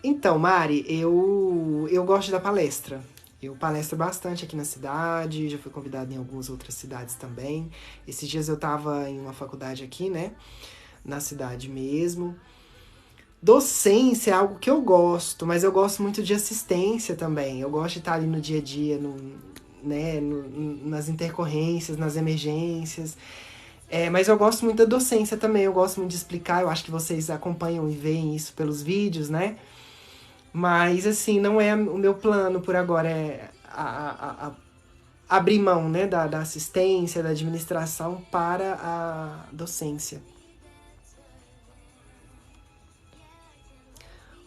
Então, Mari, eu gosto de dar palestra. Eu palestro bastante aqui na cidade, já fui convidada em algumas outras cidades também. Esses dias eu tava em uma faculdade aqui, né? Na cidade mesmo. Docência é algo que eu gosto, mas eu gosto muito de assistência também. Eu gosto de estar ali no dia a dia, nas intercorrências, nas emergências. Mas eu gosto muito da docência também, eu gosto muito de explicar, eu acho que vocês acompanham e veem isso pelos vídeos, né? Mas, assim, não é o meu plano por agora, é abrir mão, né, da assistência, da administração para a docência.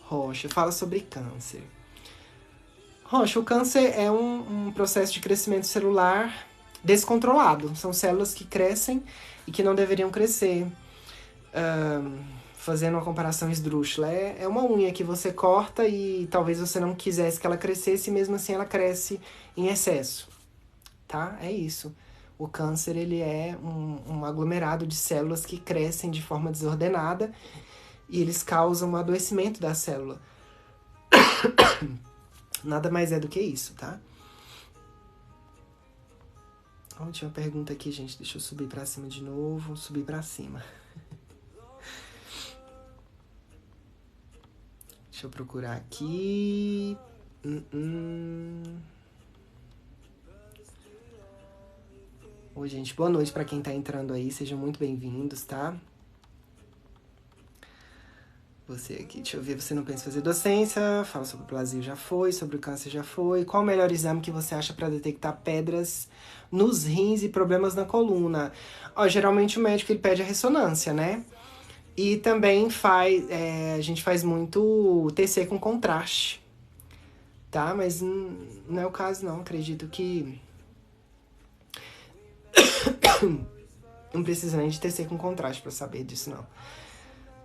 Rocha, fala sobre câncer. Rocha, o câncer é um processo de crescimento celular descontrolado. São células que crescem e que não deveriam crescer. Fazendo uma comparação esdrúxula, é uma unha que você corta e talvez você não quisesse que ela crescesse e mesmo assim ela cresce em excesso, tá? É isso. O câncer, ele é um aglomerado de células que crescem de forma desordenada e eles causam um adoecimento da célula. Nada mais é do que isso, tá? Tinha uma pergunta aqui, gente. Deixa eu subir pra cima de novo. Subir pra cima. Deixa eu procurar aqui. Oi, gente. Boa noite pra quem tá entrando aí. Sejam muito bem-vindos, tá? Você aqui, deixa eu ver. Você não pensa em fazer docência? Fala sobre o plasio, já foi. Sobre o câncer, já foi. Qual o melhor exame que você acha pra detectar pedras nos rins e problemas na coluna? Geralmente o médico ele pede a ressonância, né? E também a gente faz muito TC com contraste, tá? Mas não é o caso, não. Acredito que não precisa nem de TC com contraste pra saber disso, não.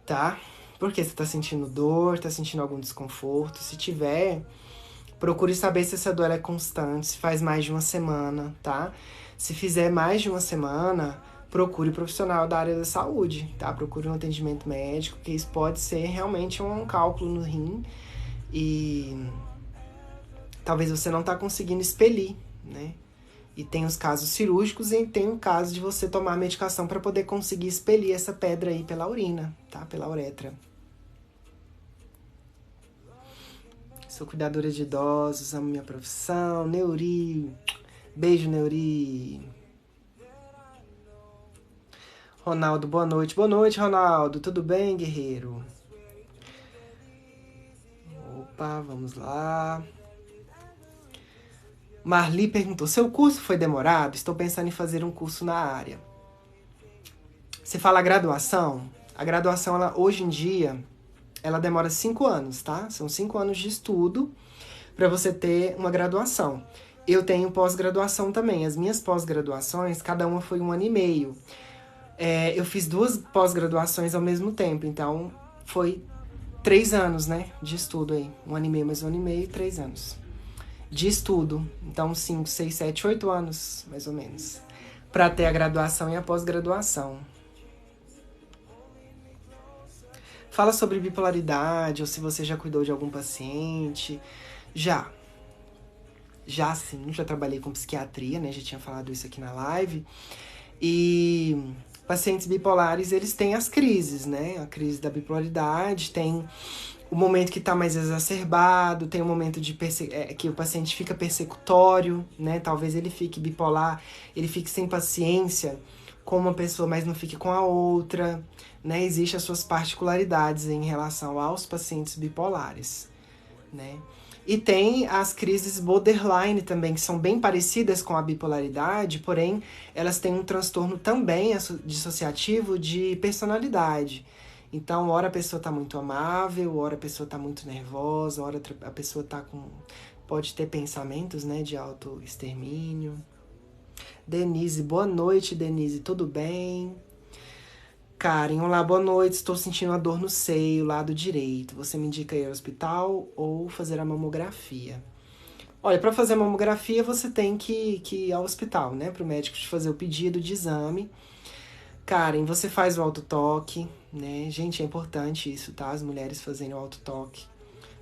Tá? Porque você tá sentindo dor, tá sentindo algum desconforto. Se tiver, procure saber se essa dor é constante, se faz mais de uma semana, tá? Se fizer mais de uma semana, procure profissional da área da saúde, tá? Procure um atendimento médico, que isso pode ser realmente um cálculo no rim e talvez você não tá conseguindo expelir, né? E tem os casos cirúrgicos e tem o caso de você tomar medicação para poder conseguir expelir essa pedra aí pela urina, tá? Pela uretra. Sou cuidadora de idosos, amo minha profissão. Neuri. Beijo, Neuri. Ronaldo, boa noite. Boa noite, Ronaldo. Tudo bem, guerreiro? Opa, vamos lá. Marli perguntou, seu curso foi demorado? Estou pensando em fazer um curso na área. Você fala graduação? A graduação, ela, hoje em dia, ela demora 5 anos, tá? São 5 anos de estudo para você ter uma graduação. Eu tenho pós-graduação também. As minhas pós-graduações, cada uma foi 1 ano e meio. Eu fiz 2 pós-graduações ao mesmo tempo, então foi 3 anos, né, de estudo aí. 1 ano e meio, mais 1 ano e meio, 3 anos de estudo. Então 5, 6, 7, 8 anos, mais ou menos, para ter a graduação e a pós-graduação. Fala sobre bipolaridade, ou se você já cuidou de algum paciente. Já sim, já trabalhei com psiquiatria, né, já tinha falado isso aqui na live. E pacientes bipolares, eles têm as crises, né? A crise da bipolaridade, tem o momento que está mais exacerbado, tem o momento de que o paciente fica persecutório, né? Talvez ele fique bipolar, ele fique sem paciência com uma pessoa, mas não fique com a outra, né? Existem as suas particularidades em relação aos pacientes bipolares, né? E tem as crises borderline também, que são bem parecidas com a bipolaridade, porém elas têm um transtorno também dissociativo de personalidade. Então, hora a pessoa tá muito amável, hora a pessoa tá muito nervosa, hora a pessoa tá com... pode ter pensamentos, né, de autoextermínio. Denise, boa noite, Denise, tudo bem? Karen, olá, boa noite, estou sentindo uma dor no seio, lado direito. Você me indica ir ao hospital ou fazer a mamografia? Olha, para fazer a mamografia você tem que ir ao hospital, né? Para o médico te fazer o pedido de exame. Karen, você faz o autotoque, né? Gente, é importante isso, tá? As mulheres fazendo o autotoque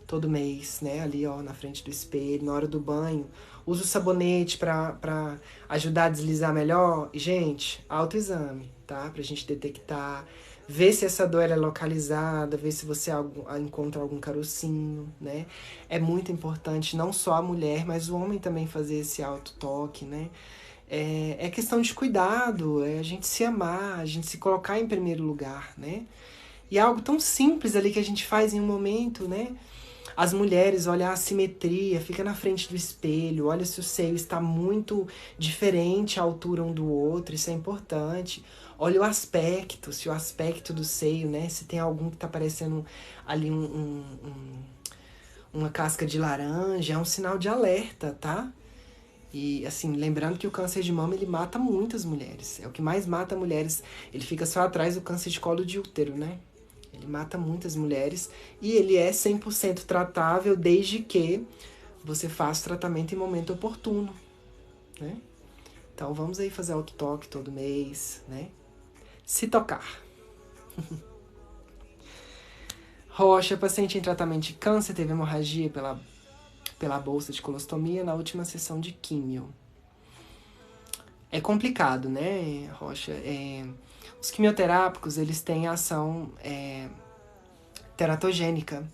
todo mês, né? Ali, ó, na frente do espelho, na hora do banho. Usa o sabonete para ajudar a deslizar melhor. Gente, autoexame, tá? Pra gente detectar, ver se essa dor é localizada, ver se você encontra algum carocinho, né? É muito importante, não só a mulher, mas o homem também fazer esse autotoque, né? É questão de cuidado, é a gente se amar, a gente se colocar em primeiro lugar, né? E é algo tão simples ali que a gente faz em um momento, né? As mulheres, olha a assimetria, fica na frente do espelho, olha se o seio está muito diferente a altura um do outro, isso é importante. Olha o aspecto, se o aspecto do seio, né? Se tem algum que está parecendo ali uma casca de laranja, é um sinal de alerta, tá? E, assim, lembrando que o câncer de mama, ele mata muitas mulheres. É o que mais mata mulheres. Ele fica só atrás do câncer de colo de útero, né? Ele mata muitas mulheres e ele é 100% tratável desde que você faça o tratamento em momento oportuno, né? Então vamos aí fazer autotoque todo mês, né? Se tocar. Rocha, paciente em tratamento de câncer, teve hemorragia pela bolsa de colostomia na última sessão de químio. É complicado, né, Rocha? Os quimioterápicos, eles têm ação teratogênica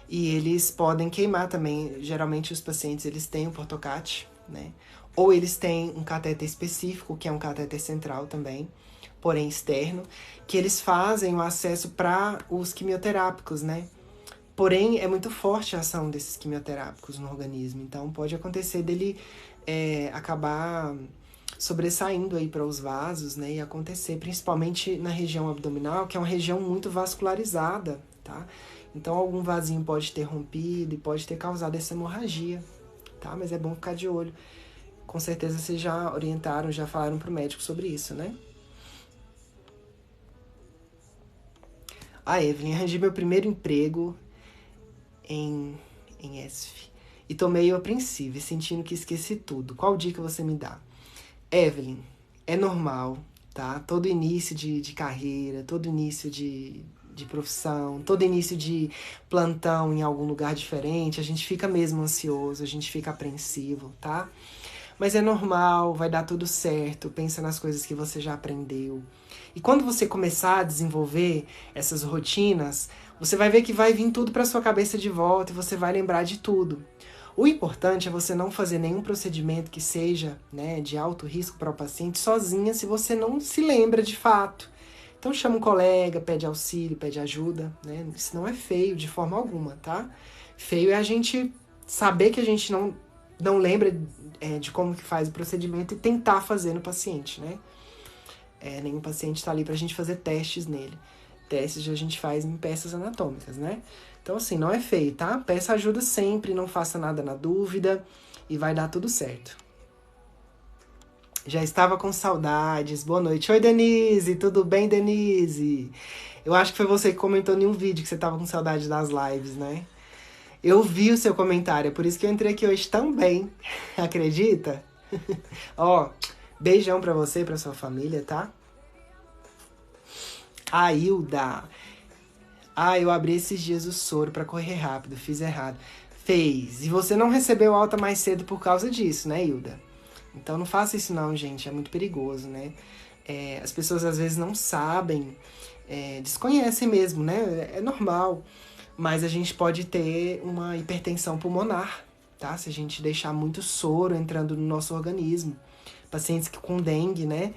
e eles podem queimar também. Geralmente os pacientes, eles têm o Portocat, né? Ou eles têm um catéter específico, que é um catéter central também, porém externo, que eles fazem o acesso para os quimioterápicos, né? Porém, é muito forte a ação desses quimioterápicos no organismo, então pode acontecer dele acabar sobressaindo aí para os vasos, né, e acontecer principalmente na região abdominal, que é uma região muito vascularizada, tá? Então algum vasinho pode ter rompido e pode ter causado essa hemorragia, tá? Mas é bom ficar de olho. Com certeza vocês já orientaram, já falaram pro médico sobre isso, né? Evelyn, arranjei meu primeiro emprego em ESF e tô meio apreensiva e sentindo que esqueci tudo. Qual dica você me dá? Evelyn, é normal, tá? Todo início de carreira, todo início de profissão, todo início de plantão em algum lugar diferente, a gente fica mesmo ansioso, a gente fica apreensivo, tá? Mas é normal, vai dar tudo certo, pensa nas coisas que você já aprendeu. E quando você começar a desenvolver essas rotinas, você vai ver que vai vir tudo para sua cabeça de volta e você vai lembrar de tudo. O importante é você não fazer nenhum procedimento que seja, né, de alto risco para o paciente sozinha se você não se lembra de fato. Então chama um colega, pede auxílio, pede ajuda, né? Isso não é feio de forma alguma, tá? Feio é a gente saber que a gente não lembra de como que faz o procedimento e tentar fazer no paciente, né? Nenhum paciente está ali pra gente fazer testes nele. Testes a gente faz em peças anatômicas, né? Então, assim, não é feio, tá? Peça ajuda sempre, não faça nada na dúvida e vai dar tudo certo. Já estava com saudades. Boa noite. Oi, Denise. Tudo bem, Denise? Eu acho que foi você que comentou em um vídeo que você estava com saudade das lives, né? Eu vi o seu comentário, é por isso que eu entrei aqui hoje também. Acredita? Ó, beijão pra você e pra sua família, tá? A Hilda. Eu abri esses dias o soro pra correr rápido, fiz errado. Fez. E você não recebeu alta mais cedo por causa disso, né, Hilda? Então não faça isso não, gente, é muito perigoso, né? As pessoas às vezes não sabem, desconhecem mesmo, né? É normal, mas a gente pode ter uma hipertensão pulmonar, tá? Se a gente deixar muito soro entrando no nosso organismo. Pacientes com dengue, né?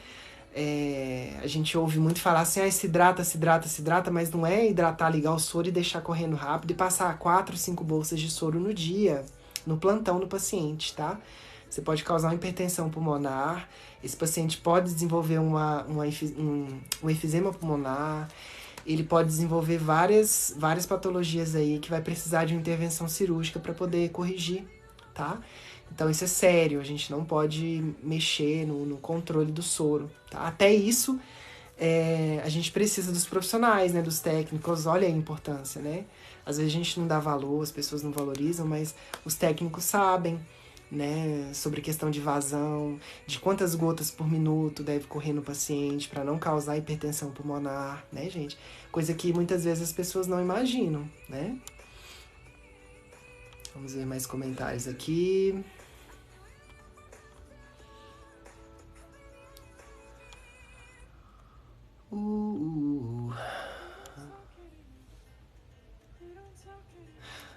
A gente ouve muito falar assim, se hidrata, mas não é hidratar, ligar o soro e deixar correndo rápido e passar 4, 5 bolsas de soro no dia, no plantão do paciente, tá? Você pode causar uma hipertensão pulmonar, esse paciente pode desenvolver um efizema pulmonar, ele pode desenvolver várias patologias aí que vai precisar de uma intervenção cirúrgica para poder corrigir, tá? Então isso é sério, a gente não pode mexer no controle do soro, tá? Até isso, a gente precisa dos profissionais, né, dos técnicos, olha a importância, né? Às vezes a gente não dá valor, as pessoas não valorizam, mas os técnicos sabem, né, sobre questão de vazão, de quantas gotas por minuto deve correr no paciente para não causar hipertensão pulmonar, né, gente? Coisa que muitas vezes as pessoas não imaginam, né? Vamos ver mais comentários aqui.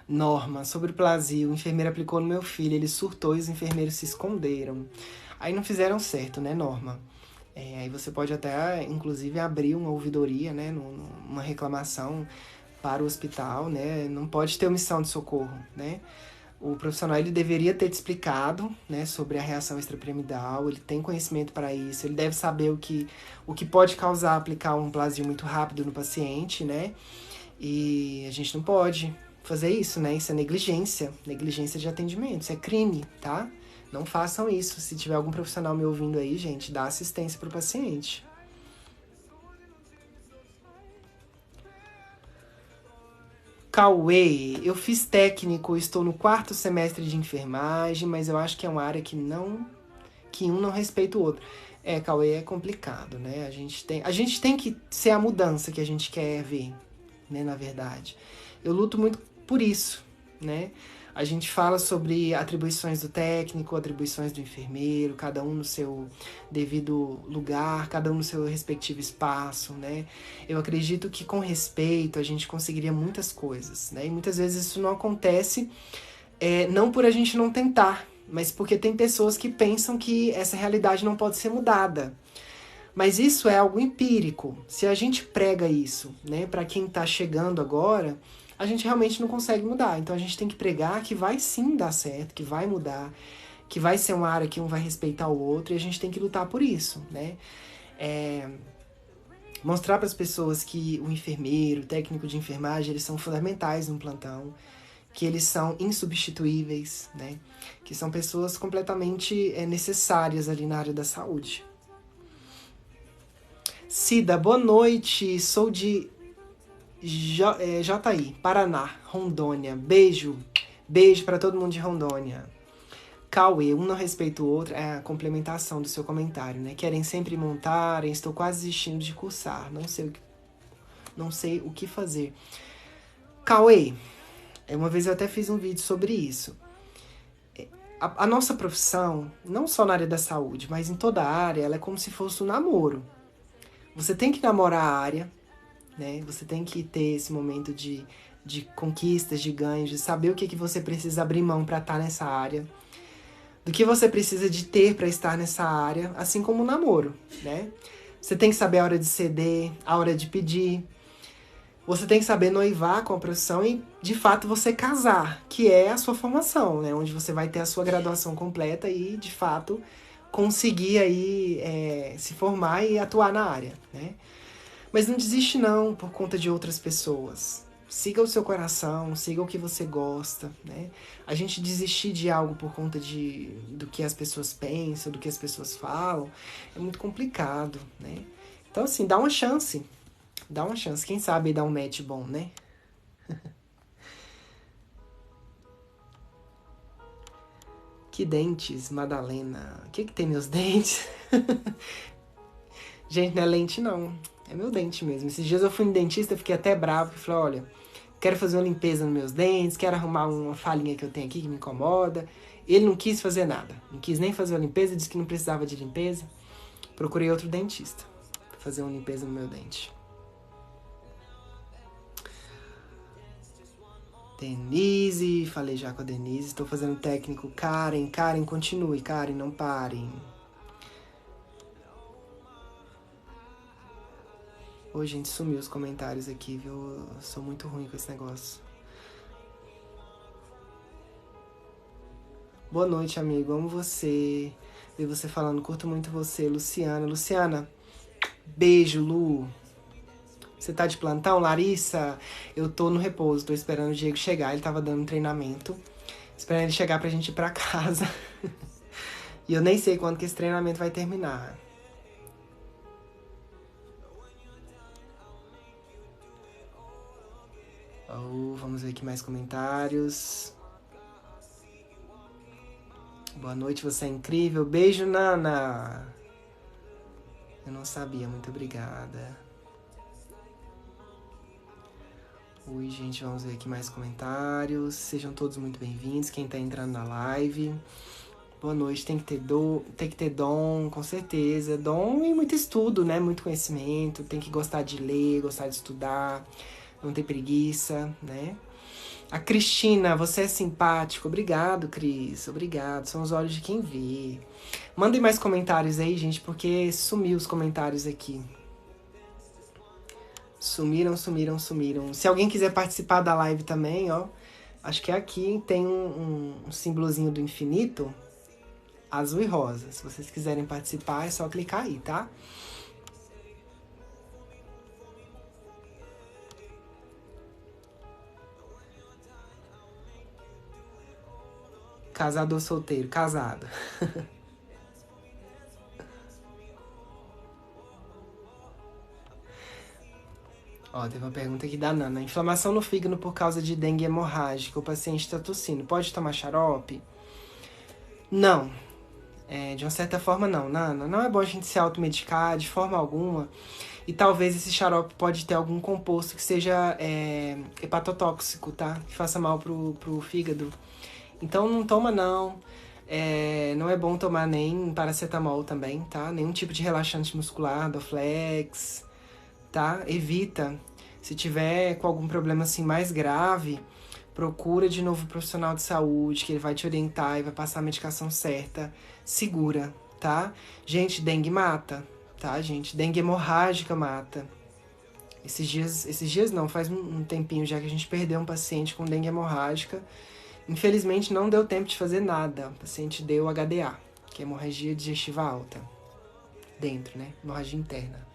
Norma, sobre o plasio, o enfermeiro aplicou no meu filho, ele surtou e os enfermeiros se esconderam. Aí não fizeram certo, né, Norma? Aí você pode até, inclusive, abrir uma ouvidoria, né, uma reclamação para o hospital, né? Não pode ter omissão de socorro, né? O profissional ele deveria ter te explicado, né, sobre a reação extrapiramidal, ele tem conhecimento para isso, ele deve saber o que pode causar aplicar um plasio muito rápido no paciente, né? E a gente não pode fazer isso, né? Isso é negligência de atendimento, isso é crime, tá? Não façam isso. Se tiver algum profissional me ouvindo aí, gente, dá assistência pro paciente. Cauê, eu fiz técnico, estou no 4º semestre de enfermagem, mas eu acho que é uma área que um não respeita o outro. Cauê, é complicado, né? A gente tem que ser a mudança que a gente quer ver, né, na verdade. Eu luto muito por isso, né? A gente fala sobre atribuições do técnico, atribuições do enfermeiro, cada um no seu devido lugar, cada um no seu respectivo espaço, né? Eu acredito que com respeito a gente conseguiria muitas coisas, né? E muitas vezes isso não acontece, não por a gente não tentar, mas porque tem pessoas que pensam que essa realidade não pode ser mudada. Mas isso é algo empírico. Se a gente prega isso, né, para quem está chegando agora, a gente realmente não consegue mudar. Então a gente tem que pregar que vai sim dar certo, que vai mudar, que vai ser uma área que um vai respeitar o outro e a gente tem que lutar por isso, né? Mostrar para as pessoas que o enfermeiro, o técnico de enfermagem, eles são fundamentais no plantão, que eles são insubstituíveis, né? Que são pessoas completamente necessárias ali na área da saúde. Cida, boa noite. Sou de Jataí, Paraná, Rondônia. Beijo. Beijo para todo mundo de Rondônia. Cauê, um não respeita o outro, é a complementação do seu comentário, né? Querem sempre montarem, estou quase desistindo de cursar, não sei o que fazer. Cauê, uma vez eu até fiz um vídeo sobre isso. A nossa profissão, não só na área da saúde, mas em toda a área, ela é como se fosse um namoro. Você tem que namorar a área, né? Você tem que ter esse momento de conquistas, de ganhos, de saber o que você precisa abrir mão para estar nessa área, do que você precisa de ter para estar nessa área, assim como o namoro, né? Você tem que saber a hora de ceder, a hora de pedir. Você tem que saber noivar com a profissão e, de fato, você casar, que é a sua formação, né? Onde você vai ter a sua graduação completa e, de fato, conseguir aí se formar e atuar na área, né? Mas não desiste não por conta de outras pessoas. Siga o seu coração, siga o que você gosta, né? A gente desistir de algo por conta do que as pessoas pensam, do que as pessoas falam, é muito complicado, né? Então, assim, dá uma chance. Dá uma chance. Quem sabe dar um match bom, né? Que dentes, Madalena. O que tem meus dentes? Gente, não é lente, não. É meu dente mesmo. Esses dias eu fui no dentista, fiquei até bravo, porque falei, olha, quero fazer uma limpeza nos meus dentes, quero arrumar uma falhinha que eu tenho aqui que me incomoda. Ele não quis fazer nada. Não quis nem fazer uma limpeza, disse que não precisava de limpeza. Procurei outro dentista pra fazer uma limpeza no meu dente. Denise, falei já com a Denise, estou fazendo técnico. Karen, continue, Karen, não parem. Ô, gente, sumiu os comentários aqui, viu? Eu sou muito ruim com esse negócio. Boa noite, amigo. Amo você. Ver você falando, curto muito você. Luciana, beijo, Lu. Você tá de plantão, Larissa? Eu tô no repouso, tô esperando o Diego chegar. Ele tava dando um treinamento. Esperando ele chegar pra gente ir pra casa. E eu nem sei quando que esse treinamento vai terminar. Vamos ver aqui mais comentários. Boa noite, você é incrível. Beijo, Nana. Eu não sabia, muito obrigada. Oi, gente, vamos ver aqui mais comentários. Sejam todos muito bem-vindos, quem tá entrando na live. Boa noite, tem que ter dom, com certeza. Dom e muito estudo, né? Muito conhecimento, tem que gostar de ler, gostar de estudar, não ter preguiça, né? A Cristina, você é simpático. Obrigado, Cris. Obrigado. São os olhos de quem vê. Mandem mais comentários aí, gente, porque sumiu os comentários aqui. Sumiram. Se alguém quiser participar da live também, ó. Acho que aqui tem um símbolozinho do infinito, azul e rosa. Se vocês quiserem participar, é só clicar aí, tá? Casado ou solteiro? Casado. Ó, teve uma pergunta aqui da Nana. Inflamação no fígado por causa de dengue hemorrágica. O paciente está tossindo. Pode tomar xarope? Não. De uma certa forma, não. Nana, não é bom a gente se automedicar de forma alguma. E talvez esse xarope pode ter algum composto que seja hepatotóxico, tá? Que faça mal pro fígado. Então não toma, não. Não é bom tomar nem paracetamol também, tá? Nenhum tipo de relaxante muscular, Dorflex, tá? Evita. Se tiver com algum problema assim mais grave, procura de novo um profissional de saúde, que ele vai te orientar e vai passar a medicação certa, segura, tá? Gente, dengue mata, tá, gente? Dengue hemorrágica mata. Esses dias não, faz um tempinho já que a gente perdeu um paciente com dengue hemorrágica. Infelizmente não deu tempo de fazer nada. O paciente deu HDA, que é hemorragia digestiva alta. Dentro, né? Hemorragia interna.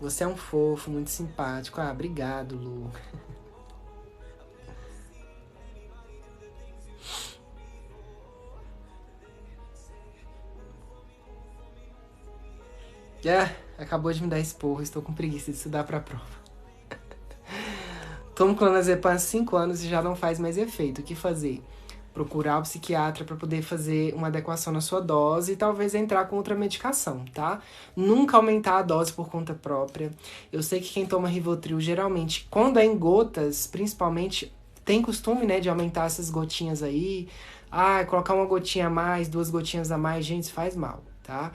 Você é um fofo, muito simpático. Ah, obrigado, Lu. Acabou de me dar esporro, estou com preguiça de estudar pra prova. Tomo clonazepam há 5 anos e já não faz mais efeito. O que fazer? Procurar o psiquiatra para poder fazer uma adequação na sua dose e talvez entrar com outra medicação, tá? Nunca aumentar a dose por conta própria. Eu sei que quem toma Rivotril, geralmente, quando é em gotas, principalmente, tem costume, né, de aumentar essas gotinhas aí. Ah, colocar uma gotinha a mais, 2 gotinhas a mais, gente, faz mal, tá?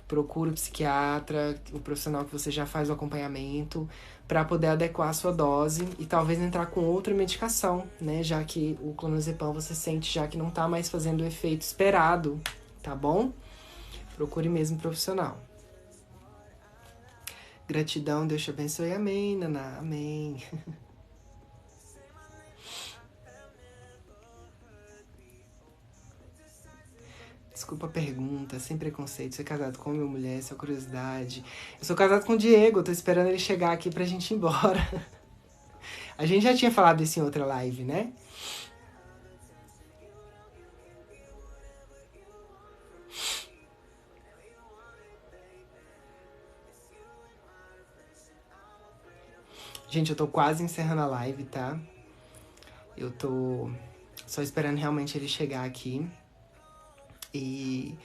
Procure o psiquiatra, o profissional que você já faz o acompanhamento, para poder adequar a sua dose e talvez entrar com outra medicação, né? Já que o clonazepam você sente já que não tá mais fazendo o efeito esperado, tá bom? Procure mesmo um profissional. Gratidão, Deus te abençoe, amém, Naná, amém. Desculpa a pergunta, sem preconceito. Você é casado com minha mulher, sua curiosidade. Eu sou casado com o Diego, tô esperando ele chegar aqui pra gente ir embora. A gente já tinha falado isso em outra live, né? Gente, eu tô quase encerrando a live, tá? Eu tô só esperando realmente ele chegar aqui. E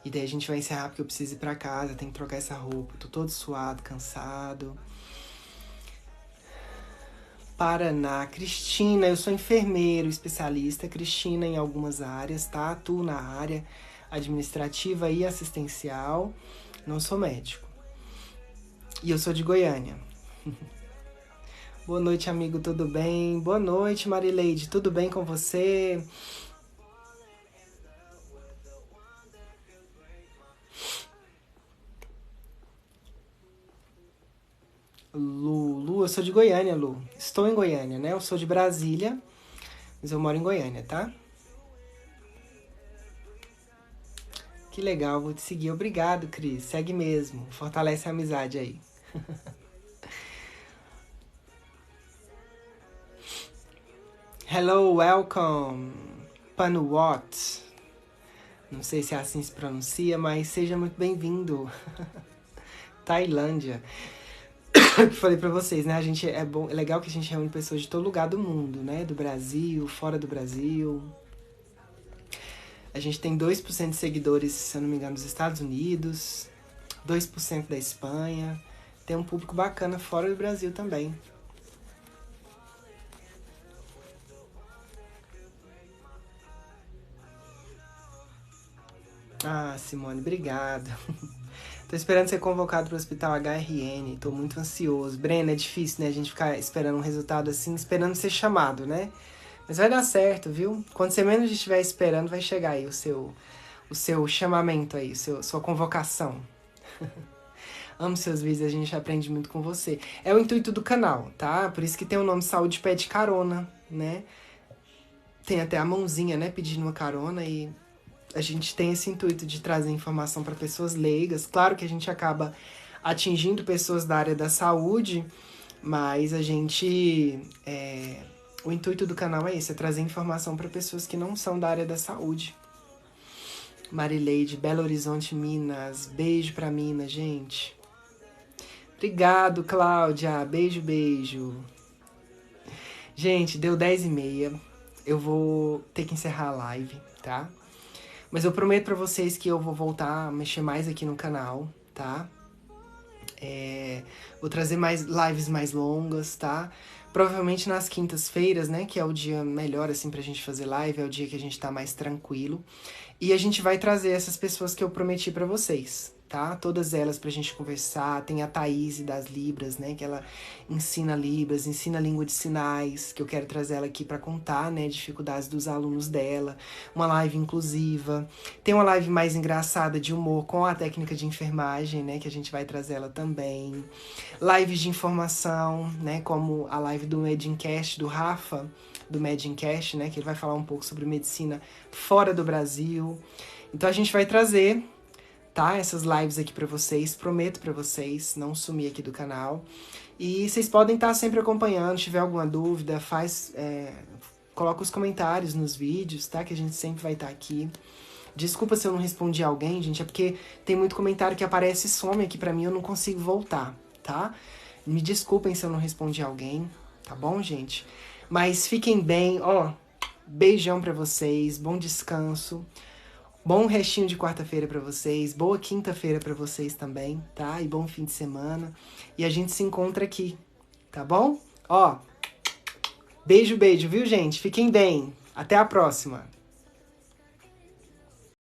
daí a gente vai encerrar porque eu preciso ir pra casa, tenho que trocar essa roupa. Tô todo suado, cansado. Paraná. Cristina, eu sou enfermeiro, especialista. Cristina em algumas áreas, tá? Atuo na área administrativa e assistencial. Não sou médico. E eu sou de Goiânia. Boa noite, amigo, tudo bem? Boa noite, Marileide, tudo bem com você? Lu, eu sou de Goiânia, Lu. Estou em Goiânia, né? Eu sou de Brasília, mas eu moro em Goiânia, tá? Que legal, vou te seguir. Obrigado, Cris. Segue mesmo. Fortalece a amizade aí. Hello, welcome. Panuot. Não sei se é assim se pronuncia, mas seja muito bem-vindo. Tailândia. Falei pra vocês, né? A gente é legal que a gente reúne pessoas de todo lugar do mundo, né? Do Brasil, fora do Brasil. A gente tem 2% de seguidores, se eu não me engano, nos Estados Unidos, 2% da Espanha. Tem um público bacana fora do Brasil também. Ah, Simone, obrigado. Tô esperando ser convocado pro Hospital HRN, tô muito ansioso. Brena, é difícil, né, a gente ficar esperando um resultado assim, esperando ser chamado, né? Mas vai dar certo, viu? Quando você menos estiver esperando, vai chegar aí o seu chamamento aí, sua convocação. Amo seus vídeos, a gente aprende muito com você. É o intuito do canal, tá? Por isso que tem o nome Saúde Pede Carona, né? Tem até a mãozinha, né, pedindo uma carona e a gente tem esse intuito de trazer informação para pessoas leigas. Claro que a gente acaba atingindo pessoas da área da saúde, mas a gente... o intuito do canal é esse, é trazer informação para pessoas que não são da área da saúde. Marileide, Belo Horizonte, Minas. Beijo pra Minas, gente. Obrigado, Cláudia. Beijo, beijo. Gente, deu 10h30. Eu vou ter que encerrar a live, tá? Mas eu prometo pra vocês que eu vou voltar a mexer mais aqui no canal, tá? Vou trazer mais lives mais longas, tá? Provavelmente nas quintas-feiras, né? Que é o dia melhor, assim, pra gente fazer live. É o dia que a gente tá mais tranquilo. E a gente vai trazer essas pessoas que eu prometi pra vocês, tá? Todas elas pra gente conversar. Tem a Thaís das Libras, né? Que ela ensina Libras, ensina língua de sinais. Que eu quero trazer ela aqui pra contar, né? Dificuldades dos alunos dela. Uma live inclusiva. Tem uma live mais engraçada de humor com a técnica de enfermagem, né? Que a gente vai trazer ela também. Lives de informação, né? Como a live do Medincast, do Rafa, do Medincast, né? Que ele vai falar um pouco sobre medicina fora do Brasil. Então a gente vai trazer tá? Essas lives aqui pra vocês, prometo pra vocês não sumir aqui do canal. E vocês podem estar sempre acompanhando, se tiver alguma dúvida, coloca os comentários nos vídeos, tá? Que a gente sempre vai estar aqui. Desculpa se eu não respondi alguém, gente, é porque tem muito comentário que aparece e some aqui pra mim, eu não consigo voltar, tá? Me desculpem se eu não respondi alguém, tá bom, gente? Mas fiquem bem, ó, beijão pra vocês, bom descanso, bom restinho de quarta-feira pra vocês, boa quinta-feira pra vocês também, tá? E bom fim de semana. E a gente se encontra aqui, tá bom? Ó, beijo, beijo, viu, gente? Fiquem bem. Até a próxima.